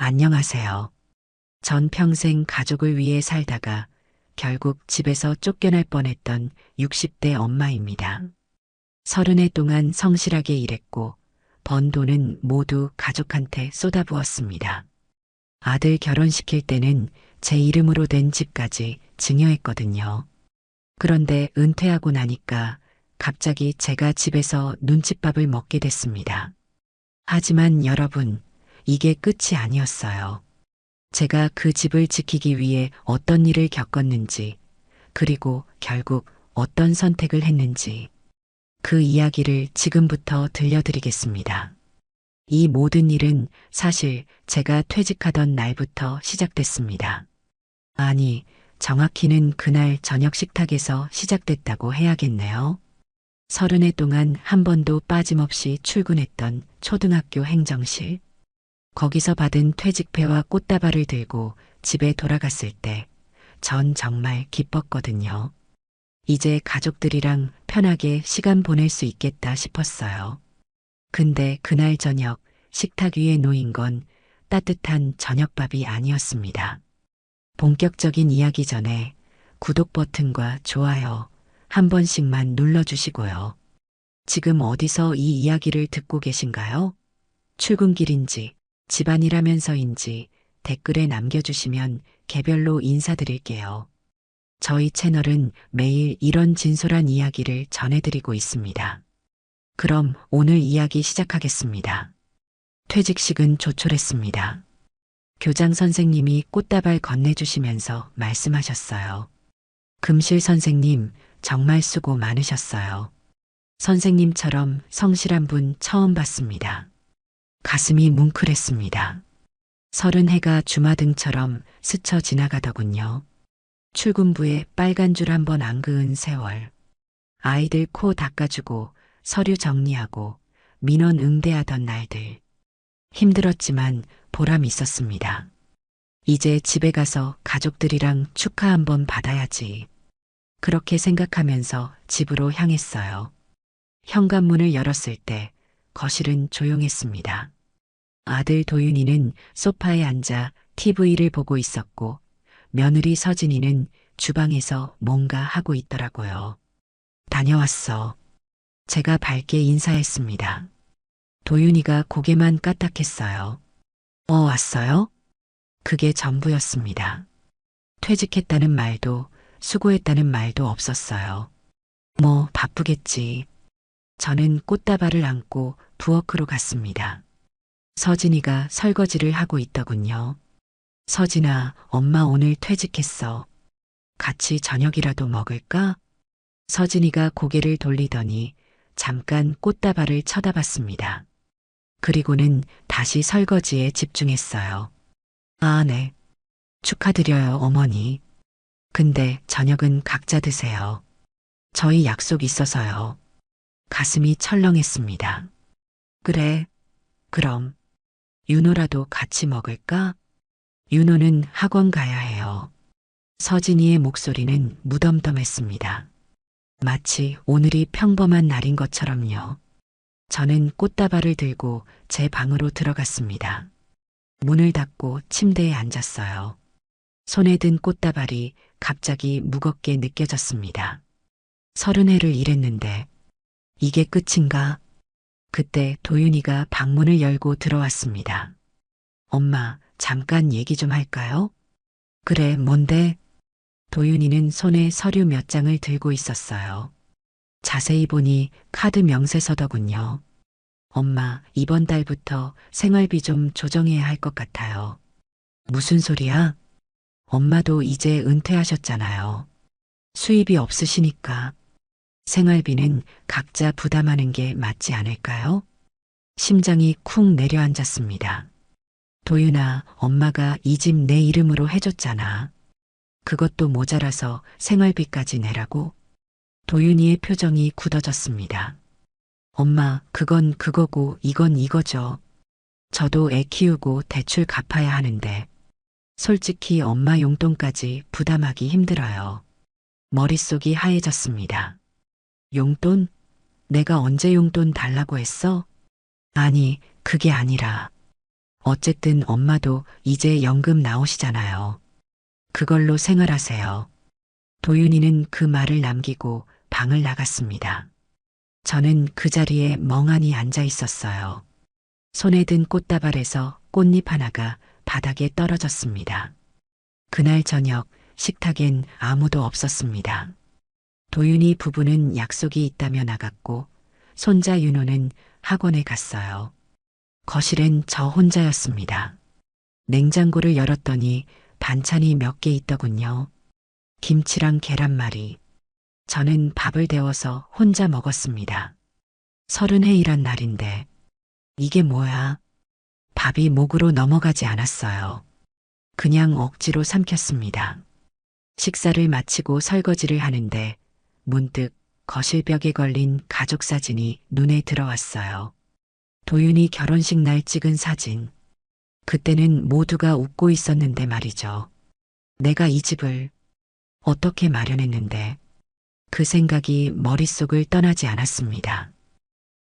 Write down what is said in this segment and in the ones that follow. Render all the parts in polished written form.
안녕하세요. 전 평생 가족을 위해 살다가 결국 집에서 쫓겨날 뻔했던 60대 엄마입니다. 30해 동안 성실하게 일했고 번 돈은 모두 가족한테 쏟아부었습니다. 아들 결혼시킬 때는 제 이름으로 된 집까지 증여했거든요. 그런데 은퇴하고 나니까 갑자기 제가 집에서 눈칫밥을 먹게 됐습니다. 하지만 여러분, 이게 끝이 아니었어요. 제가 그 집을 지키기 위해 어떤 일을 겪었는지, 그리고 결국 어떤 선택을 했는지, 그 이야기를 지금부터 들려드리겠습니다. 이 모든 일은 사실 제가 퇴직하던 날부터 시작됐습니다. 아니, 정확히는 그날 저녁 식탁에서 시작됐다고 해야겠네요. 30해 동안 한 번도 빠짐없이 출근했던 초등학교 행정실. 거기서 받은 퇴직패와 꽃다발을 들고 집에 돌아갔을 때 전 정말 기뻤거든요. 이제 가족들이랑 편하게 시간 보낼 수 있겠다 싶었어요. 근데 그날 저녁 식탁 위에 놓인 건 따뜻한 저녁밥이 아니었습니다. 본격적인 이야기 전에 구독 버튼과 좋아요 한 번씩만 눌러주시고요. 지금 어디서 이 이야기를 듣고 계신가요? 출근길인지 집안일하면서인지 댓글에 남겨주시면 개별로 인사드릴게요. 저희 채널은 매일 이런 진솔한 이야기를 전해드리고 있습니다. 그럼 오늘 이야기 시작하겠습니다. 퇴직식은 조촐했습니다. 교장 선생님이 꽃다발 건네주시면서 말씀하셨어요. 금실 선생님, 정말 수고 많으셨어요. 선생님처럼 성실한 분 처음 봤습니다. 가슴이 뭉클했습니다. 30해가 주마등처럼 스쳐 지나가더군요. 출근부에 빨간 줄 한 번 안 그은 세월. 아이들 코 닦아주고 서류 정리하고 민원 응대하던 날들. 힘들었지만 보람 있었습니다. 이제 집에 가서 가족들이랑 축하 한번 받아야지. 그렇게 생각하면서 집으로 향했어요. 현관문을 열었을 때 거실은 조용했습니다. 아들 도윤이는 소파에 앉아 TV를 보고 있었고 며느리 서진이는 주방에서 뭔가 하고 있더라고요. 다녀왔어. 제가 밝게 인사했습니다. 도윤이가 고개만 까딱했어요. 왔어요? 그게 전부였습니다. 퇴직했다는 말도 수고했다는 말도 없었어요. 뭐 바쁘겠지. 저는 꽃다발을 안고 부엌으로 갔습니다. 서진이가 설거지를 하고 있더군요. 서진아, 엄마 오늘 퇴직했어. 같이 저녁이라도 먹을까? 서진이가 고개를 돌리더니 잠깐 꽃다발을 쳐다봤습니다. 그리고는 다시 설거지에 집중했어요. 아, 네. 축하드려요, 어머니. 근데 저녁은 각자 드세요. 저희 약속 있어서요. 가슴이 철렁했습니다. 그래, 그럼. 윤호라도 같이 먹을까? 윤호는 학원 가야 해요. 서진이의 목소리는 무덤덤했습니다. 마치 오늘이 평범한 날인 것처럼요. 저는 꽃다발을 들고 제 방으로 들어갔습니다. 문을 닫고 침대에 앉았어요. 손에 든 꽃다발이 갑자기 무겁게 느껴졌습니다. 30해를 일했는데 이게 끝인가? 그때 도윤이가 방문을 열고 들어왔습니다. 엄마, 잠깐 얘기 좀 할까요? 그래, 뭔데? 도윤이는 손에 서류 몇 장을 들고 있었어요. 자세히 보니 카드 명세서더군요. 엄마, 이번 달부터 생활비 좀 조정해야 할 것 같아요. 무슨 소리야? 엄마도 이제 은퇴하셨잖아요. 수입이 없으시니까 생활비는 각자 부담하는 게 맞지 않을까요? 심장이 쿵 내려앉았습니다. 도윤아, 엄마가 이 집 내 이름으로 해줬잖아. 그것도 모자라서 생활비까지 내라고? 도윤이의 표정이 굳어졌습니다. 엄마, 그건 그거고 이건 이거죠. 저도 애 키우고 대출 갚아야 하는데 솔직히 엄마 용돈까지 부담하기 힘들어요. 머릿속이 하얘졌습니다. 용돈? 내가 언제 용돈 달라고 했어? 아니, 그게 아니라 어쨌든 엄마도 이제 연금 나오시잖아요. 그걸로 생활하세요. 도윤이는 그 말을 남기고 방을 나갔습니다. 저는 그 자리에 멍하니 앉아 있었어요. 손에 든 꽃다발에서 꽃잎 하나가 바닥에 떨어졌습니다. 그날 저녁 식탁엔 아무도 없었습니다. 도윤이 부부는 약속이 있다며 나갔고 손자 윤호는 학원에 갔어요. 거실엔 저 혼자였습니다. 냉장고를 열었더니 반찬이 몇 개 있더군요. 김치랑 계란말이. 저는 밥을 데워서 혼자 먹었습니다. 30회이란 날인데 이게 뭐야? 밥이 목으로 넘어가지 않았어요. 그냥 억지로 삼켰습니다. 식사를 마치고 설거지를 하는데 문득 거실벽에 걸린 가족 사진이 눈에 들어왔어요. 도윤이 결혼식 날 찍은 사진. 그때는 모두가 웃고 있었는데 말이죠. 내가 이 집을 어떻게 마련했는데 그 생각이 머릿속을 떠나지 않았습니다.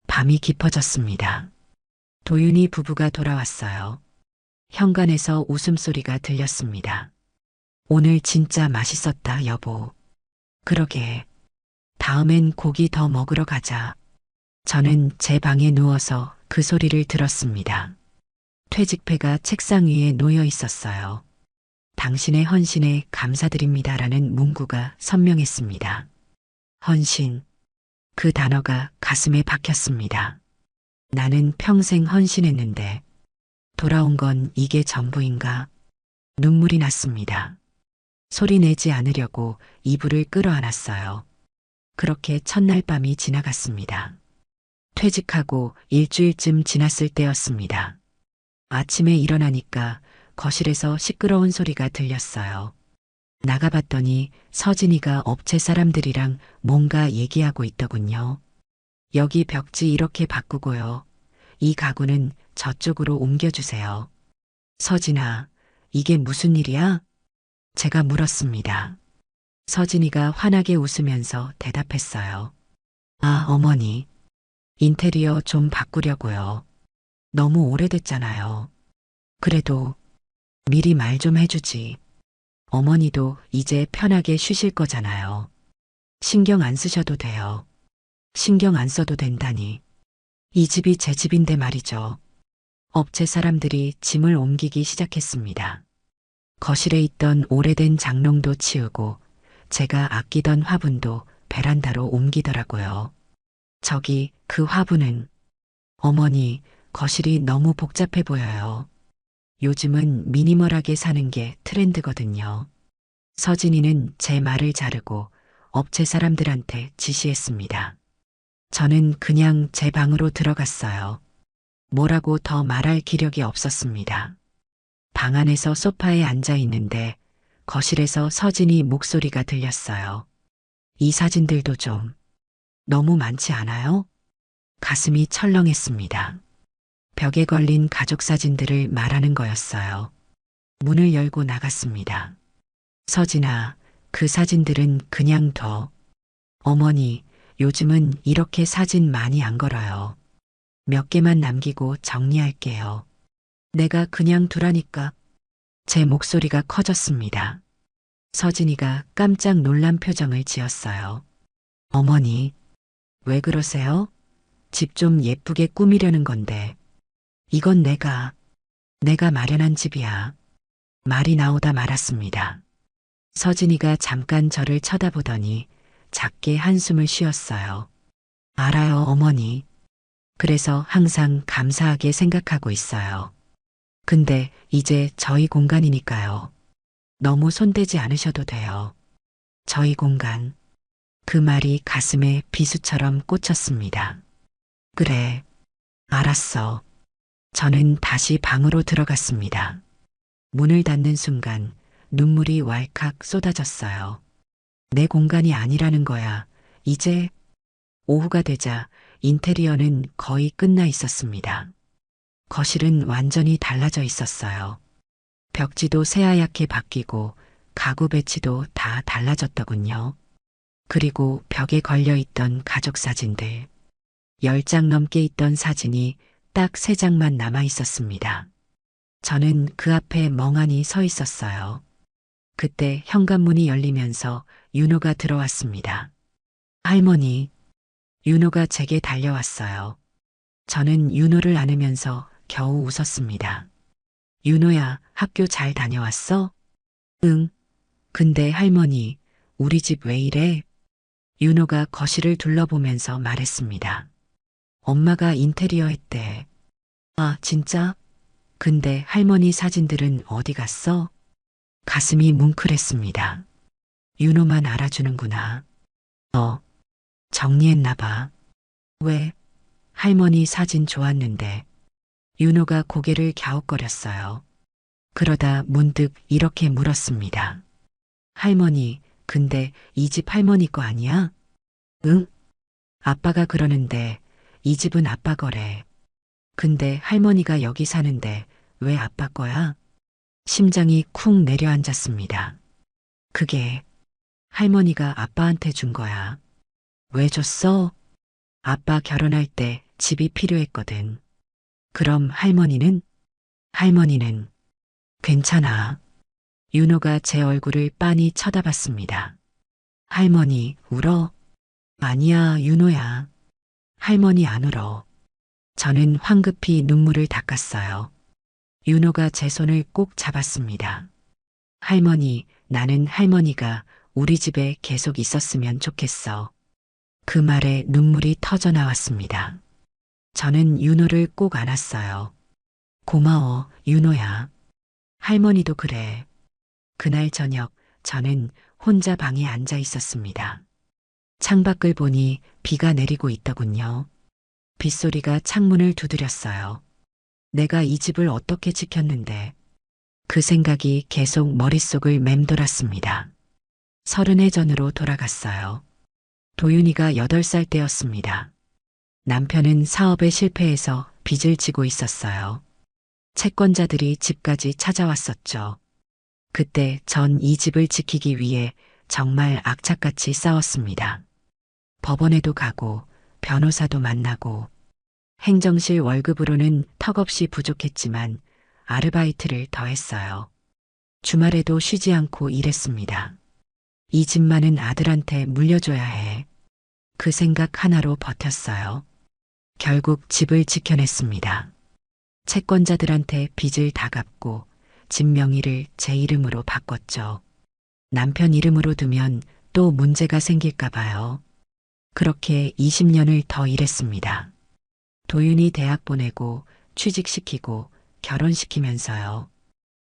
밤이 깊어졌습니다. 도윤이 부부가 돌아왔어요. 현관에서 웃음소리가 들렸습니다. 오늘 진짜 맛있었다, 여보. 그러게. 다음엔 고기 더 먹으러 가자. 저는 제 방에 누워서 그 소리를 들었습니다. 퇴직패가 책상 위에 놓여 있었어요. 당신의 헌신에 감사드립니다라는 문구가 선명했습니다. 헌신. 그 단어가 가슴에 박혔습니다. 나는 평생 헌신했는데 돌아온 건 이게 전부인가? 눈물이 났습니다. 소리 내지 않으려고 이불을 끌어안았어요. 그렇게 첫날 밤이 지나갔습니다. 퇴직하고 일주일쯤 지났을 때였습니다. 아침에 일어나니까 거실에서 시끄러운 소리가 들렸어요. 나가봤더니 서진이가 업체 사람들이랑 뭔가 얘기하고 있더군요. 여기 벽지 이렇게 바꾸고요. 이 가구는 저쪽으로 옮겨주세요. 서진아, 이게 무슨 일이야? 제가 물었습니다. 서진이가 환하게 웃으면서 대답했어요. 아, 어머니. 인테리어 좀 바꾸려고요. 너무 오래됐잖아요. 그래도 미리 말 좀 해주지. 어머니도 이제 편하게 쉬실 거잖아요. 신경 안 쓰셔도 돼요. 신경 안 써도 된다니. 이 집이 제 집인데 말이죠. 업체 사람들이 짐을 옮기기 시작했습니다. 거실에 있던 오래된 장롱도 치우고 제가 아끼던 화분도 베란다로 옮기더라고요. 저기 그 화분은 어머니 거실이 너무 복잡해 보여요. 요즘은 미니멀하게 사는 게 트렌드거든요. 서진이는 제 말을 자르고 업체 사람들한테 지시했습니다. 저는 그냥 제 방으로 들어갔어요. 뭐라고 더 말할 기력이 없었습니다. 방 안에서 소파에 앉아 있는데 거실에서 서진이 목소리가 들렸어요. 이 사진들도 좀 너무 많지 않아요? 가슴이 철렁했습니다. 벽에 걸린 가족 사진들을 말하는 거였어요. 문을 열고 나갔습니다. 서진아, 그 사진들은 그냥 둬. 어머니, 요즘은 이렇게 사진 많이 안 걸어요. 몇 개만 남기고 정리할게요. 내가 그냥 두라니까. 제 목소리가 커졌습니다. 서진이가 깜짝 놀란 표정을 지었어요. 어머니, 왜 그러세요? 집 좀 예쁘게 꾸미려는 건데. 이건 내가 마련한 집이야. 말이 나오다 말았습니다. 서진이가 잠깐 저를 쳐다보더니 작게 한숨을 쉬었어요. 알아요, 어머니. 그래서 항상 감사하게 생각하고 있어요. 근데 이제 저희 공간이니까요. 너무 손대지 않으셔도 돼요. 저희 공간. 그 말이 가슴에 비수처럼 꽂혔습니다. 그래, 알았어. 저는 다시 방으로 들어갔습니다. 문을 닫는 순간 눈물이 왈칵 쏟아졌어요. 내 공간이 아니라는 거야. 이제 오후가 되자 인테리어는 거의 끝나 있었습니다. 거실은 완전히 달라져 있었어요. 벽지도 새하얗게 바뀌고 가구 배치도 다 달라졌더군요. 그리고 벽에 걸려 있던 가족 사진들. 10장 넘게 있던 사진이 딱 3장만 남아 있었습니다. 저는 그 앞에 멍하니 서 있었어요. 그때 현관문이 열리면서 윤호가 들어왔습니다. 할머니, 윤호가 제게 달려왔어요. 저는 윤호를 안으면서 겨우 웃었습니다. 윤호야, 학교 잘 다녀왔어? 응. 근데 할머니, 우리 집 왜 이래? 윤호가 거실을 둘러보면서 말했습니다. 엄마가 인테리어 했대. 아, 진짜? 근데 할머니 사진들은 어디 갔어? 가슴이 뭉클했습니다. 윤호만 알아주는구나. 정리했나 봐. 왜? 할머니 사진 좋았는데. 윤호가 고개를 갸웃거렸어요. 그러다 문득 이렇게 물었습니다. 할머니, 근데 이 집 할머니 거 아니야? 응? 아빠가 그러는데 이 집은 아빠 거래. 근데 할머니가 여기 사는데 왜 아빠 거야? 심장이 쿵 내려앉았습니다. 그게 할머니가 아빠한테 준 거야. 왜 줬어? 아빠 결혼할 때 집이 필요했거든. 그럼 할머니는? 할머니는 괜찮아. 윤호가 제 얼굴을 빤히 쳐다봤습니다. 할머니, 울어? 아니야, 윤호야. 할머니 안 울어. 저는 황급히 눈물을 닦았어요. 윤호가 제 손을 꼭 잡았습니다. 할머니, 나는 할머니가 우리 집에 계속 있었으면 좋겠어. 그 말에 눈물이 터져 나왔습니다. 저는 윤호를 꼭 안았어요. 고마워, 윤호야. 할머니도 그래. 그날 저녁 저는 혼자 방에 앉아 있었습니다. 창밖을 보니 비가 내리고 있더군요. 빗소리가 창문을 두드렸어요. 내가 이 집을 어떻게 지켰는데. 그 생각이 계속 머릿속을 맴돌았습니다. 30해 전으로 돌아갔어요. 도윤이가 8살 때였습니다. 남편은 사업에 실패해서 빚을 지고 있었어요. 채권자들이 집까지 찾아왔었죠. 그때 전 이 집을 지키기 위해 정말 악착같이 싸웠습니다. 법원에도 가고 변호사도 만나고 행정실 월급으로는 턱없이 부족했지만 아르바이트를 더 했어요. 주말에도 쉬지 않고 일했습니다. 이 집만은 아들한테 물려줘야 해. 그 생각 하나로 버텼어요. 결국 집을 지켜냈습니다. 채권자들한테 빚을 다 갚고 집 명의를 제 이름으로 바꿨죠. 남편 이름으로 두면 또 문제가 생길까 봐요. 그렇게 20년을 더 일했습니다. 도윤이 대학 보내고 취직시키고 결혼시키면서요.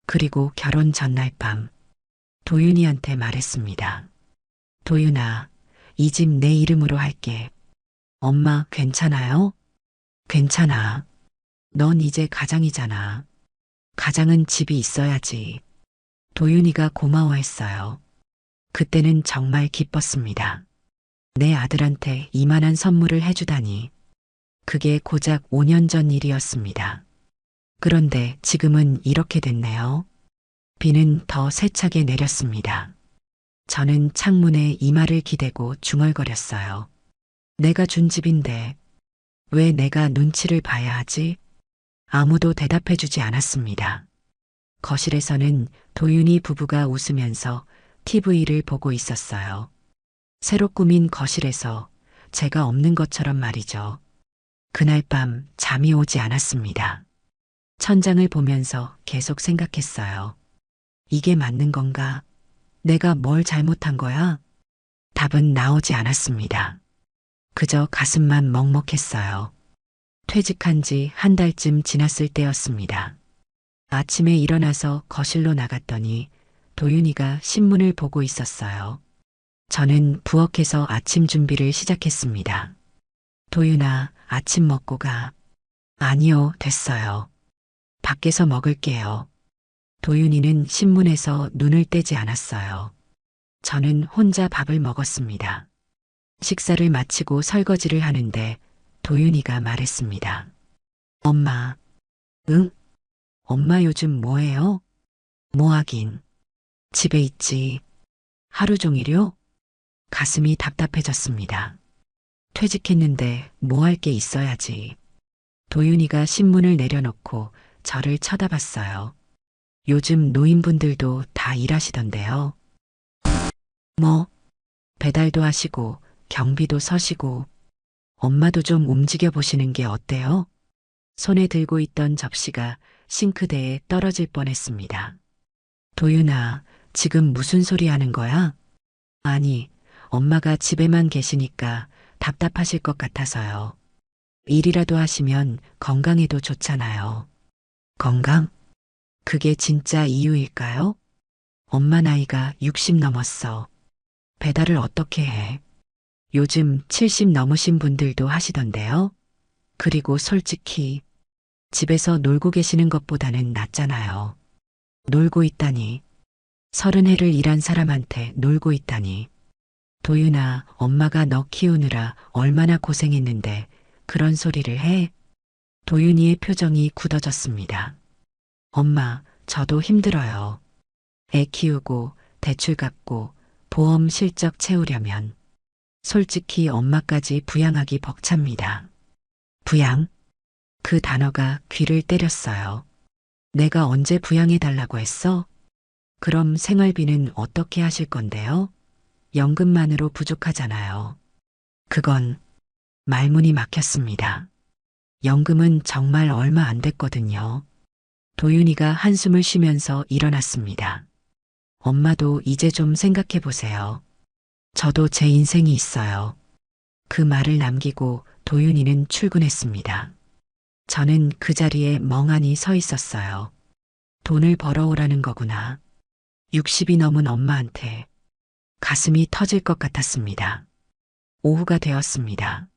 그리고 결혼 전날 밤 도윤이한테 말했습니다. 도윤아, 이 집 내 이름으로 할게. 엄마 괜찮아요? 괜찮아. 넌 이제 가장이잖아. 가장은 집이 있어야지. 도윤이가 고마워했어요. 그때는 정말 기뻤습니다. 내 아들한테 이만한 선물을 해주다니. 그게 고작 5년 전 일이었습니다. 그런데 지금은 이렇게 됐네요. 비는 더 세차게 내렸습니다. 저는 창문에 이마를 기대고 중얼거렸어요. 내가 준 집인데 왜 내가 눈치를 봐야 하지? 아무도 대답해주지 않았습니다. 거실에서는 도윤이 부부가 웃으면서 TV를 보고 있었어요. 새로 꾸민 거실에서 제가 없는 것처럼 말이죠. 그날 밤 잠이 오지 않았습니다. 천장을 보면서 계속 생각했어요. 이게 맞는 건가? 내가 뭘 잘못한 거야? 답은 나오지 않았습니다. 그저 가슴만 먹먹했어요. 퇴직한 지 한 달쯤 지났을 때였습니다. 아침에 일어나서 거실로 나갔더니 도윤이가 신문을 보고 있었어요. 저는 부엌에서 아침 준비를 시작했습니다. 도윤아, 아침 먹고 가. 아니요, 됐어요. 밖에서 먹을게요. 도윤이는 신문에서 눈을 떼지 않았어요. 저는 혼자 밥을 먹었습니다. 식사를 마치고 설거지를 하는데 도윤이가 말했습니다. 엄마. 응? 엄마 요즘 뭐해요? 뭐 하긴. 집에 있지. 하루 종일요? 가슴이 답답해졌습니다. 퇴직했는데 뭐 할 게 있어야지. 도윤이가 신문을 내려놓고 저를 쳐다봤어요. 요즘 노인분들도 다 일하시던데요. 뭐, 배달도 하시고, 경비도 서시고, 엄마도 좀 움직여 보시는 게 어때요? 손에 들고 있던 접시가 싱크대에 떨어질 뻔했습니다. 도윤아, 지금 무슨 소리 하는 거야? 아니, 엄마가 집에만 계시니까 답답하실 것 같아서요. 일이라도 하시면 건강에도 좋잖아요. 건강? 그게 진짜 이유일까요? 엄마 나이가 60 넘었어. 배달을 어떻게 해? 요즘 70 넘으신 분들도 하시던데요. 그리고 솔직히 집에서 놀고 계시는 것보다는 낫잖아요. 놀고 있다니. 30해를 일한 사람한테 놀고 있다니. 도윤아, 엄마가 너 키우느라 얼마나 고생했는데 그런 소리를 해? 도윤이의 표정이 굳어졌습니다. 엄마, 저도 힘들어요. 애 키우고 대출 갚고 보험 실적 채우려면 솔직히 엄마까지 부양하기 벅찹니다. 부양? 그 단어가 귀를 때렸어요. 내가 언제 부양해 달라고 했어? 그럼 생활비는 어떻게 하실 건데요? 연금만으로 부족하잖아요. 그건 말문이 막혔습니다. 연금은 정말 얼마 안 됐거든요. 도윤이가 한숨을 쉬면서 일어났습니다. 엄마도 이제 좀 생각해 보세요. 저도 제 인생이 있어요. 그 말을 남기고 도윤이는 출근했습니다. 저는 그 자리에 멍하니 서 있었어요. 돈을 벌어오라는 거구나. 60이 넘은 엄마한테 가슴이 터질 것 같았습니다. 오후가 되었습니다.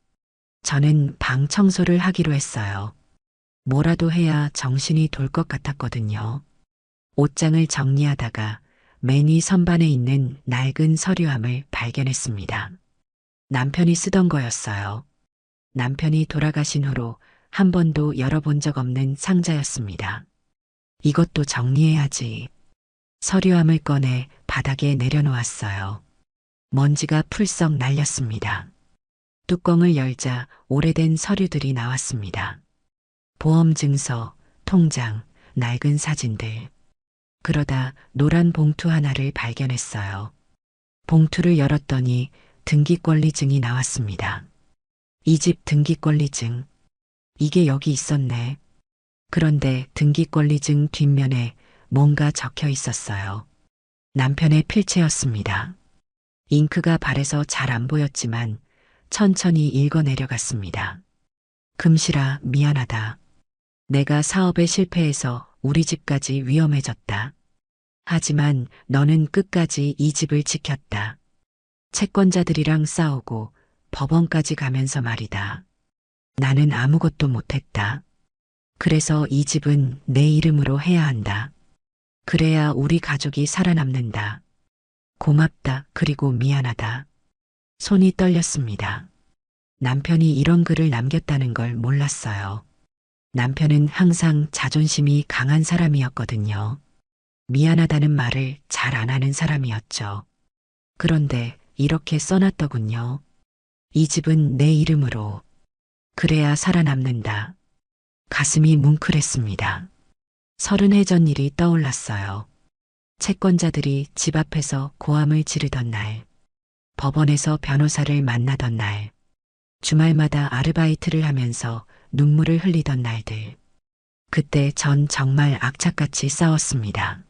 저는 방 청소를 하기로 했어요. 뭐라도 해야 정신이 돌 것 같았거든요. 옷장을 정리하다가 맨 위 선반에 있는 낡은 서류함을 발견했습니다. 남편이 쓰던 거였어요. 남편이 돌아가신 후로 한 번도 열어본 적 없는 상자였습니다. 이것도 정리해야지. 서류함을 꺼내 바닥에 내려놓았어요. 먼지가 풀썩 날렸습니다. 뚜껑을 열자 오래된 서류들이 나왔습니다. 보험증서, 통장, 낡은 사진들. 그러다 노란 봉투 하나를 발견했어요. 봉투를 열었더니 등기권리증이 나왔습니다. 이 집 등기권리증. 이게 여기 있었네. 그런데 등기권리증 뒷면에 뭔가 적혀 있었어요. 남편의 필체였습니다. 잉크가 발에서 잘 안 보였지만 천천히 읽어 내려갔습니다. 금실아, 미안하다. 내가 사업에 실패해서 우리 집까지 위험해졌다. 하지만 너는 끝까지 이 집을 지켰다. 채권자들이랑 싸우고 법원까지 가면서 말이다. 나는 아무것도 못했다. 그래서 이 집은 내 이름으로 해야 한다. 그래야 우리 가족이 살아남는다. 고맙다. 그리고 미안하다. 손이 떨렸습니다. 남편이 이런 글을 남겼다는 걸 몰랐어요. 남편은 항상 자존심이 강한 사람이었거든요. 미안하다는 말을 잘 안 하는 사람이었죠. 그런데 이렇게 써놨더군요. 이 집은 내 이름으로. 그래야 살아남는다. 가슴이 뭉클했습니다. 30해 전 일이 떠올랐어요. 채권자들이 집 앞에서 고함을 지르던 날, 법원에서 변호사를 만나던 날, 주말마다 아르바이트를 하면서 눈물을 흘리던 날들. 그때 전 정말 악착같이 싸웠습니다.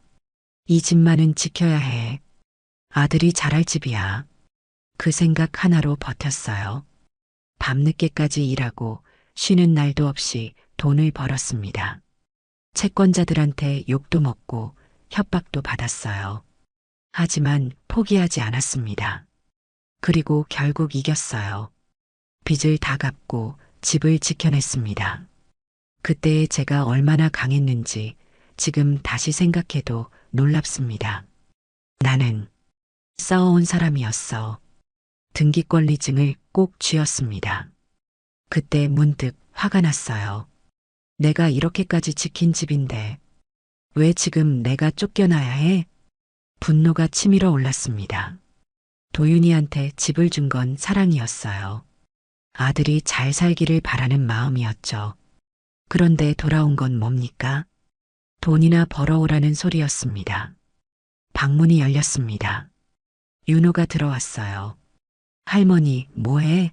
이 집만은 지켜야 해. 아들이 잘할 집이야. 그 생각 하나로 버텼어요. 밤늦게까지 일하고 쉬는 날도 없이 돈을 벌었습니다. 채권자들한테 욕도 먹고 협박도 받았어요. 하지만 포기하지 않았습니다. 그리고 결국 이겼어요. 빚을 다 갚고 집을 지켜냈습니다. 그때의 제가 얼마나 강했는지 지금 다시 생각해도 놀랍습니다. 나는 싸워온 사람이었어. 등기권리증을 꼭 쥐었습니다. 그때 문득 화가 났어요. 내가 이렇게까지 지킨 집인데 왜 지금 내가 쫓겨나야 해? 분노가 치밀어 올랐습니다. 도윤이한테 집을 준 건 사랑이었어요. 아들이 잘 살기를 바라는 마음이었죠. 그런데 돌아온 건 뭡니까? 돈이나 벌어오라는 소리였습니다. 방문이 열렸습니다. 윤호가 들어왔어요. 할머니, 뭐해?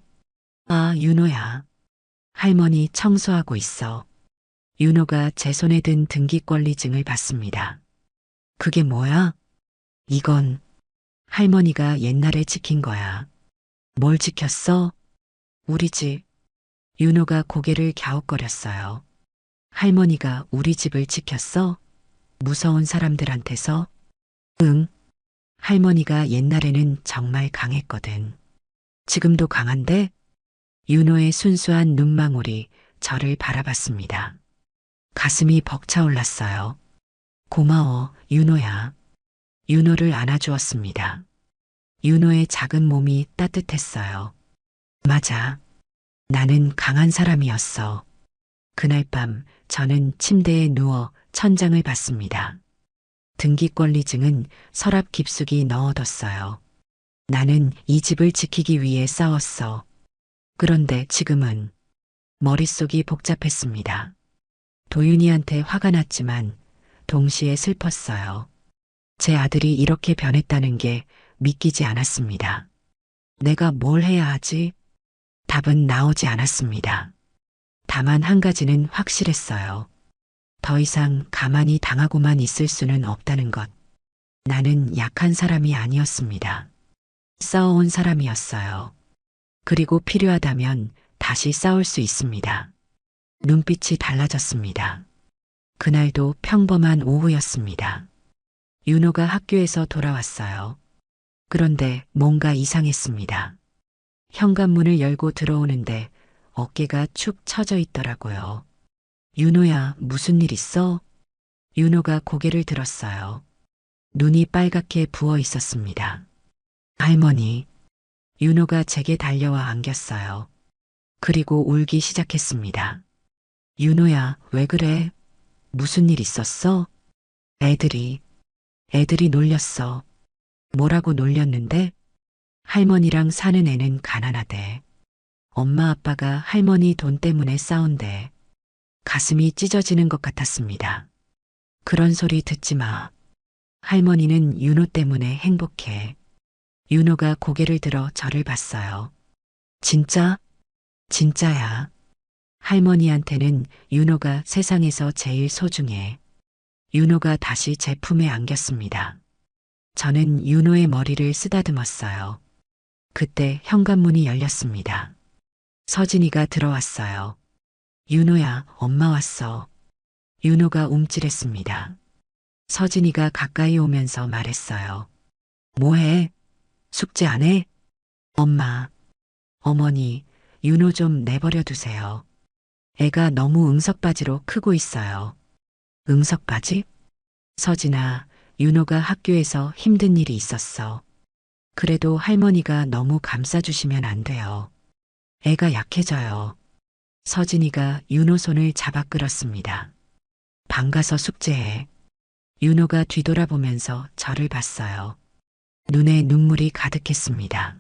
아, 윤호야. 할머니 청소하고 있어. 윤호가 제 손에 든 등기권리증을 받습니다. 그게 뭐야? 이건 할머니가 옛날에 지킨 거야. 뭘 지켰어? 우리 집. 윤호가 고개를 갸웃거렸어요. 할머니가 우리 집을 지켰어? 무서운 사람들한테서? 응. 할머니가 옛날에는 정말 강했거든. 지금도 강한데? 윤호의 순수한 눈망울이 저를 바라봤습니다. 가슴이 벅차올랐어요. 고마워, 윤호야. 윤호를 안아주었습니다. 윤호의 작은 몸이 따뜻했어요. 맞아. 나는 강한 사람이었어. 그날 밤 저는 침대에 누워 천장을 봤습니다. 등기권리증은 서랍 깊숙이 넣어뒀어요. 나는 이 집을 지키기 위해 싸웠어. 그런데 지금은 머릿속이 복잡했습니다. 도윤이한테 화가 났지만 동시에 슬펐어요. 제 아들이 이렇게 변했다는 게 믿기지 않았습니다. 내가 뭘 해야 하지? 답은 나오지 않았습니다. 다만 한 가지는 확실했어요. 더 이상 가만히 당하고만 있을 수는 없다는 것. 나는 약한 사람이 아니었습니다. 싸워온 사람이었어요. 그리고 필요하다면 다시 싸울 수 있습니다. 눈빛이 달라졌습니다. 그날도 평범한 오후였습니다. 윤호가 학교에서 돌아왔어요. 그런데 뭔가 이상했습니다. 현관문을 열고 들어오는데 어깨가 축 처져 있더라고요. 윤호야, 무슨 일 있어? 윤호가 고개를 들었어요. 눈이 빨갛게 부어 있었습니다. 할머니. 윤호가 제게 달려와 안겼어요. 그리고 울기 시작했습니다. 윤호야, 왜 그래? 무슨 일 있었어? 애들이 놀렸어. 뭐라고 놀렸는데? 할머니랑 사는 애는 가난하대. 엄마 아빠가 할머니 돈 때문에 싸운대. 가슴이 찢어지는 것 같았습니다. 그런 소리 듣지 마. 할머니는 윤호 때문에 행복해. 윤호가 고개를 들어 저를 봤어요. 진짜? 진짜야. 할머니한테는 윤호가 세상에서 제일 소중해. 윤호가 다시 제 품에 안겼습니다. 저는 윤호의 머리를 쓰다듬었어요. 그때 현관문이 열렸습니다. 서진이가 들어왔어요. 윤호야, 엄마 왔어. 윤호가 움찔했습니다. 서진이가 가까이 오면서 말했어요. 뭐해? 숙제 안 해? 엄마, 어머니, 윤호 좀 내버려 두세요. 애가 너무 응석바지로 크고 있어요. 응석바지? 서진아, 윤호가 학교에서 힘든 일이 있었어. 그래도 할머니가 너무 감싸주시면 안 돼요. 애가 약해져요. 서진이가 윤호 손을 잡아 끌었습니다. 방가서 숙제해. 윤호가 뒤돌아보면서 저를 봤어요. 눈에 눈물이 가득했습니다.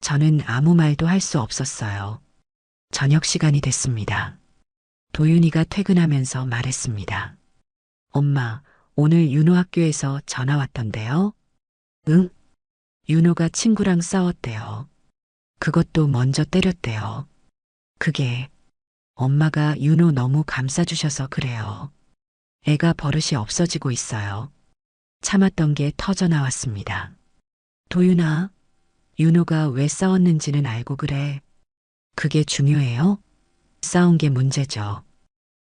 저는 아무 말도 할 수 없었어요. 저녁 시간이 됐습니다. 도윤이가 퇴근하면서 말했습니다. 엄마, 오늘 윤호 학교에서 전화 왔던데요? 응? 윤호가 친구랑 싸웠대요. 그것도 먼저 때렸대요. 그게 엄마가 윤호 너무 감싸주셔서 그래요. 애가 버릇이 없어지고 있어요. 참았던 게 터져 나왔습니다. 도윤아, 윤호가 왜 싸웠는지는 알고 그래. 그게 중요해요? 싸운 게 문제죠.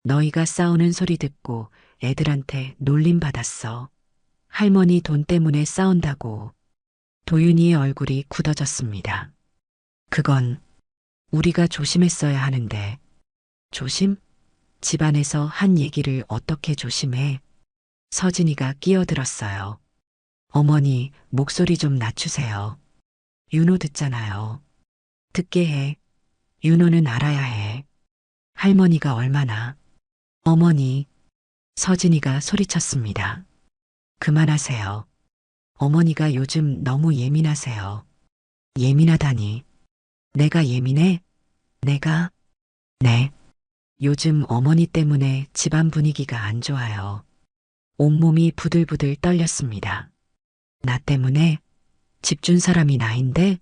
너희가 싸우는 소리 듣고 애들한테 놀림받았어. 할머니 돈 때문에 싸운다고. 도윤이의 얼굴이 굳어졌습니다. 그건 우리가 조심했어야 하는데. 조심? 집안에서 한 얘기를 어떻게 조심해? 서진이가 끼어들었어요. 어머니, 목소리 좀 낮추세요. 윤호 듣잖아요. 듣게 해. 윤호는 알아야 해. 할머니가 얼마나. 어머니. 서진이가 소리쳤습니다. 그만하세요. 어머니가 요즘 너무 예민하세요. 예민하다니. 내가 예민해? 내가? 네. 요즘 어머니 때문에 집안 분위기가 안 좋아요. 온몸이 부들부들 떨렸습니다. 나 때문에 집 준 사람이 나인데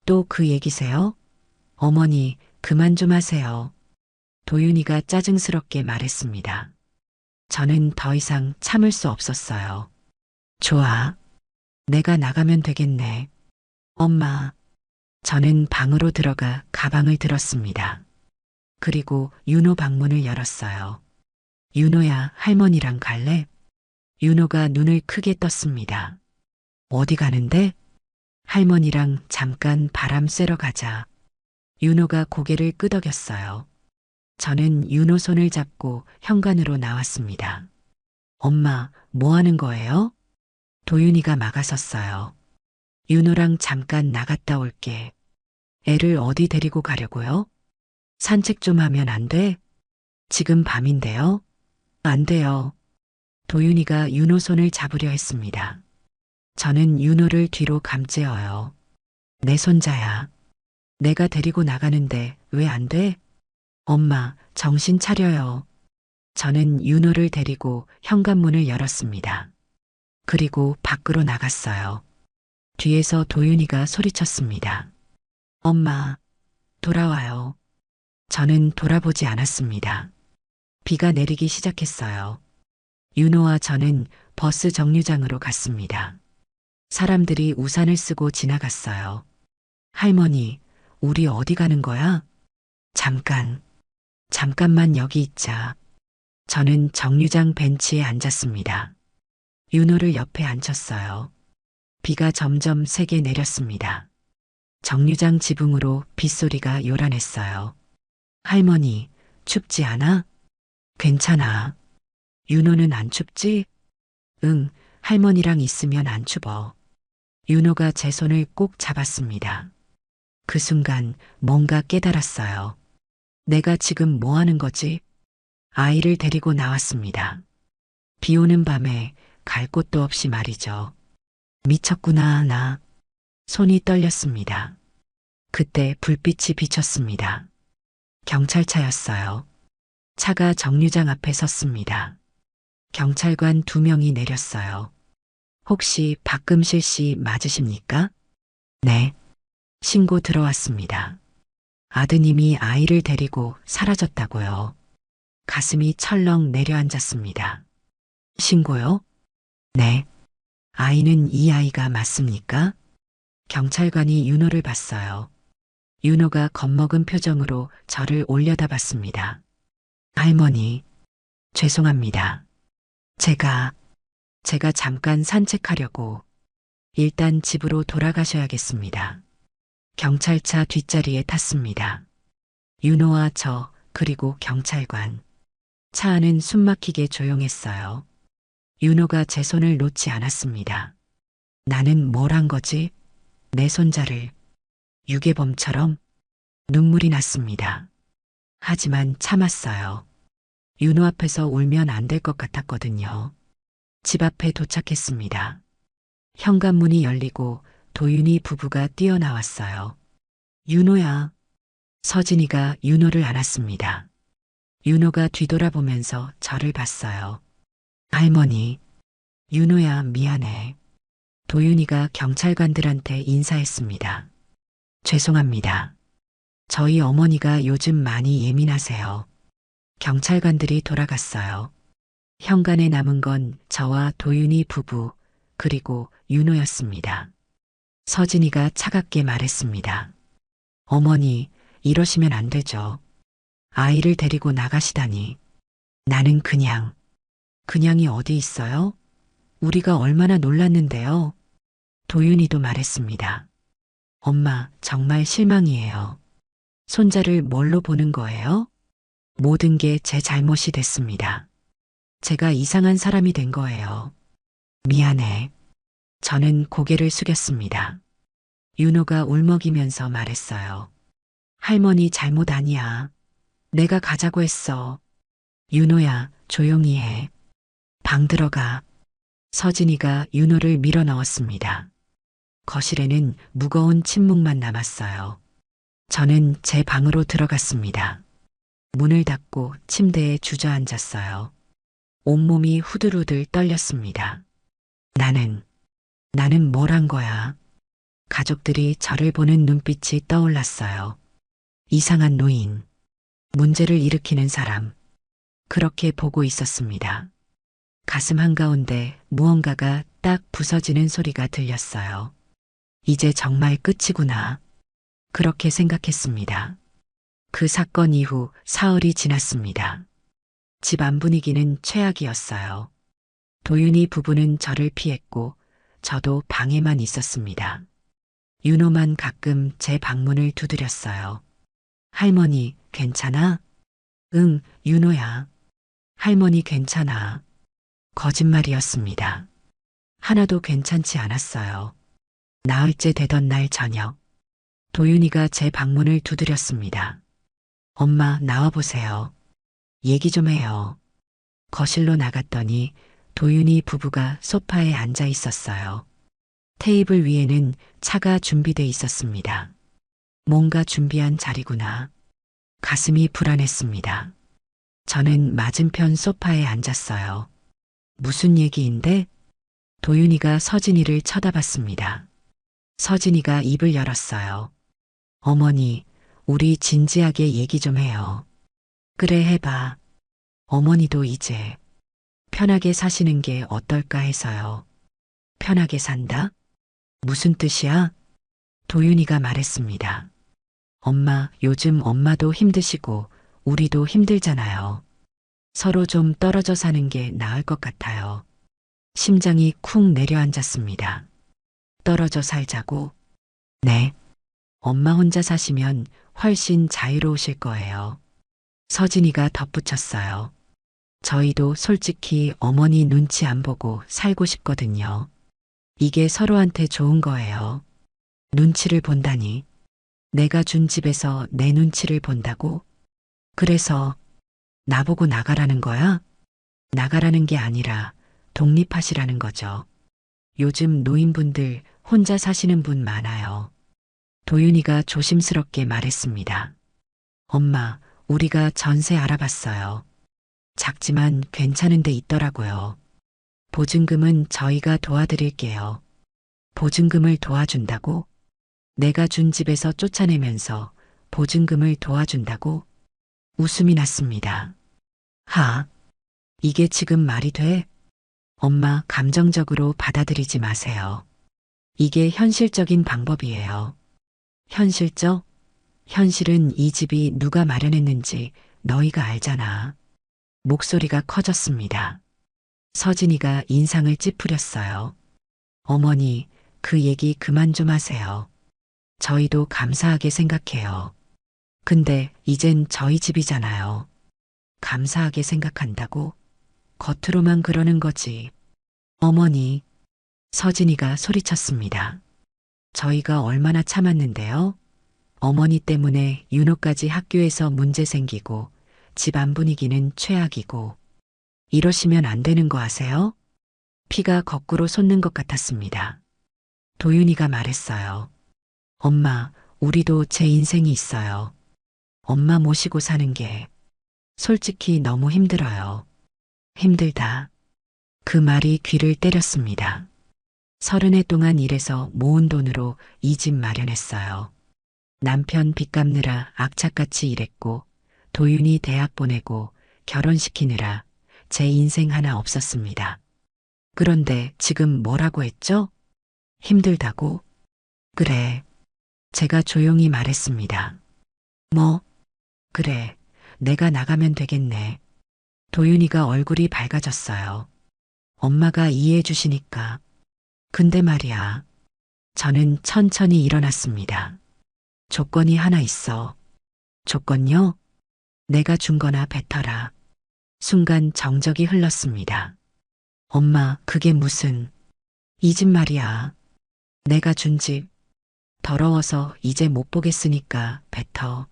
또 그 얘기세요? 어머니, 그만 좀 하세요. 도윤이가 짜증스럽게 말했습니다. 저는 더 이상 참을 수 없었어요. 좋아. 내가 나가면 되겠네. 엄마. 저는 방으로 들어가 가방을 들었습니다. 그리고 윤호 방문을 열었어요. 윤호야, 할머니랑 갈래? 윤호가 눈을 크게 떴습니다. 어디 가는데? 할머니랑 잠깐 바람 쐬러 가자. 윤호가 고개를 끄덕였어요. 저는 윤호 손을 잡고 현관으로 나왔습니다. 엄마, 뭐 하는 거예요? 도윤이가 막아섰어요. 윤호랑 잠깐 나갔다 올게. 애를 어디 데리고 가려고요? 산책 좀 하면 안 돼? 지금 밤인데요? 안 돼요. 도윤이가 윤호 손을 잡으려 했습니다. 저는 윤호를 뒤로 감재어요. 내 손자야. 내가 데리고 나가는데 왜 안 돼? 엄마, 정신 차려요. 저는 윤호를 데리고 현관문을 열었습니다. 그리고 밖으로 나갔어요. 뒤에서 도윤이가 소리쳤습니다. 엄마, 돌아와요. 저는 돌아보지 않았습니다. 비가 내리기 시작했어요. 윤호와 저는 버스 정류장으로 갔습니다. 사람들이 우산을 쓰고 지나갔어요. 할머니, 우리 어디 가는 거야? 잠깐만 여기 있자. 저는 정류장 벤치에 앉았습니다. 윤호를 옆에 앉혔어요. 비가 점점 세게 내렸습니다. 정류장 지붕으로 빗소리가 요란했어요. 할머니, 춥지 않아? 괜찮아. 윤호는 안 춥지? 응, 할머니랑 있으면 안 추워. 윤호가 제 손을 꼭 잡았습니다. 그 순간 뭔가 깨달았어요. 내가 지금 뭐 하는 거지? 아이를 데리고 나왔습니다. 비 오는 밤에 갈 곳도 없이 말이죠. 미쳤구나, 나. 손이 떨렸습니다. 그때 불빛이 비쳤습니다. 경찰차였어요. 차가 정류장 앞에 섰습니다. 경찰관 2명이 내렸어요. 혹시 박금실 씨 맞으십니까? 네. 신고 들어왔습니다. 아드님이 아이를 데리고 사라졌다고요. 가슴이 철렁 내려앉았습니다. 신고요? 네. 아이는 이 아이가 맞습니까? 경찰관이 윤호를 봤어요. 윤호가 겁먹은 표정으로 저를 올려다봤습니다. 할머니, 죄송합니다. 제가 잠깐 산책하려고. 일단 집으로 돌아가셔야겠습니다. 경찰차 뒷자리에 탔습니다. 윤호와 저, 그리고 경찰관. 차 안은 숨막히게 조용했어요. 윤호가 제 손을 놓지 않았습니다. 나는 뭘 한 거지? 내 손자를. 유괴범처럼 눈물이 났습니다. 하지만 참았어요. 윤호 앞에서 울면 안 될 것 같았거든요. 집 앞에 도착했습니다. 현관문이 열리고 도윤이 부부가 뛰어나왔어요. 윤호야. 서진이가 윤호를 안았습니다. 윤호가 뒤돌아보면서 저를 봤어요. 할머니, 윤호야, 미안해. 도윤이가 경찰관들한테 인사했습니다. 죄송합니다. 저희 어머니가 요즘 많이 예민하세요. 경찰관들이 돌아갔어요. 현관에 남은 건 저와 도윤이 부부, 그리고 윤호였습니다. 서진이가 차갑게 말했습니다. 어머니, 이러시면 안 되죠. 아이를 데리고 나가시다니. 나는 그냥이 어디 있어요? 우리가 얼마나 놀랐는데요. 도윤이도 말했습니다. 엄마, 정말 실망이에요. 손자를 뭘로 보는 거예요? 모든 게 제 잘못이 됐습니다. 제가 이상한 사람이 된 거예요. 미안해. 저는 고개를 숙였습니다. 윤호가 울먹이면서 말했어요. 할머니 잘못 아니야. 내가 가자고 했어. 윤호야, 조용히 해. 방 들어가. 서진이가 윤호를 밀어 넣었습니다. 거실에는 무거운 침묵만 남았어요. 저는 제 방으로 들어갔습니다. 문을 닫고 침대에 주저앉았어요. 온몸이 후들후들 떨렸습니다. 나는 뭘 한 거야? 가족들이 저를 보는 눈빛이 떠올랐어요. 이상한 노인, 문제를 일으키는 사람, 그렇게 보고 있었습니다. 가슴 한가운데 무언가가 딱 부서지는 소리가 들렸어요. 이제 정말 끝이구나. 그렇게 생각했습니다. 그 사건 이후 사흘이 지났습니다. 집 안 분위기는 최악이었어요. 도윤이 부부는 저를 피했고 저도 방에만 있었습니다. 윤호만 가끔 제 방문을 두드렸어요. 할머니, 괜찮아? 응, 윤호야. 할머니 괜찮아. 거짓말이었습니다. 하나도 괜찮지 않았어요. 나흘째 되던 날 저녁, 도윤이가 제 방문을 두드렸습니다. 엄마, 나와보세요. 얘기 좀 해요. 거실로 나갔더니 도윤이 부부가 소파에 앉아 있었어요. 테이블 위에는 차가 준비돼 있었습니다. 뭔가 준비한 자리구나. 가슴이 불안했습니다. 저는 맞은편 소파에 앉았어요. 무슨 얘기인데? 도윤이가 서진이를 쳐다봤습니다. 서진이가 입을 열었어요. 어머니, 우리 진지하게 얘기 좀 해요. 그래, 해봐. 어머니도 이제 편하게 사시는 게 어떨까 해서요. 편하게 산다? 무슨 뜻이야? 도윤이가 말했습니다. 엄마, 요즘 엄마도 힘드시고 우리도 힘들잖아요. 서로 좀 떨어져 사는 게 나을 것 같아요. 심장이 쿵 내려앉았습니다. 떨어져 살자고? 네. 엄마 혼자 사시면 훨씬 자유로우실 거예요. 서진이가 덧붙였어요. 저희도 솔직히 어머니 눈치 안 보고 살고 싶거든요. 이게 서로한테 좋은 거예요. 눈치를 본다니. 내가 준 집에서 내 눈치를 본다고? 그래서 나보고 나가라는 거야? 나가라는 게 아니라 독립하시라는 거죠. 요즘 노인분들 혼자 사시는 분 많아요. 도윤이가 조심스럽게 말했습니다. 엄마, 우리가 전세 알아봤어요. 작지만 괜찮은 데 있더라고요. 보증금은 저희가 도와드릴게요. 보증금을 도와준다고? 내가 준 집에서 쫓아내면서 보증금을 도와준다고? 웃음이 났습니다. 이게 지금 말이 돼? 엄마, 감정적으로 받아들이지 마세요. 이게 현실적인 방법이에요. 현실적? 현실은 이 집이 누가 마련했는지 너희가 알잖아. 목소리가 커졌습니다. 서진이가 인상을 찌푸렸어요. 어머니, 그 얘기 그만 좀 하세요. 저희도 감사하게 생각해요. 근데 이젠 저희 집이잖아요. 감사하게 생각한다고? 겉으로만 그러는 거지. 어머니, 서진이가 소리쳤습니다. 저희가 얼마나 참았는데요? 어머니 때문에 윤호까지 학교에서 문제 생기고 집안 분위기는 최악이고 이러시면 안 되는 거 아세요? 피가 거꾸로 솟는 것 같았습니다. 도윤이가 말했어요. 엄마, 우리도 제 인생이 있어요. 엄마 모시고 사는 게 솔직히 너무 힘들어요. 힘들다. 그 말이 귀를 때렸습니다. 30해 동안 일해서 모은 돈으로 이 집 마련했어요. 남편 빚 갚느라 악착같이 일했고 도윤이 대학 보내고 결혼시키느라 제 인생 하나 없었습니다. 그런데 지금 뭐라고 했죠? 힘들다고? 그래. 제가 조용히 말했습니다. 뭐? 그래. 내가 나가면 되겠네. 도윤이가 얼굴이 밝아졌어요. 엄마가 이해해 주시니까. 근데 말이야. 저는 천천히 일어났습니다. 조건이 하나 있어. 조건요? 내가 준 거나 뱉어라. 순간 정적이 흘렀습니다. 엄마, 그게 무슨. 이 집 말이야. 내가 준 집. 더러워서 이제 못 보겠으니까 뱉어.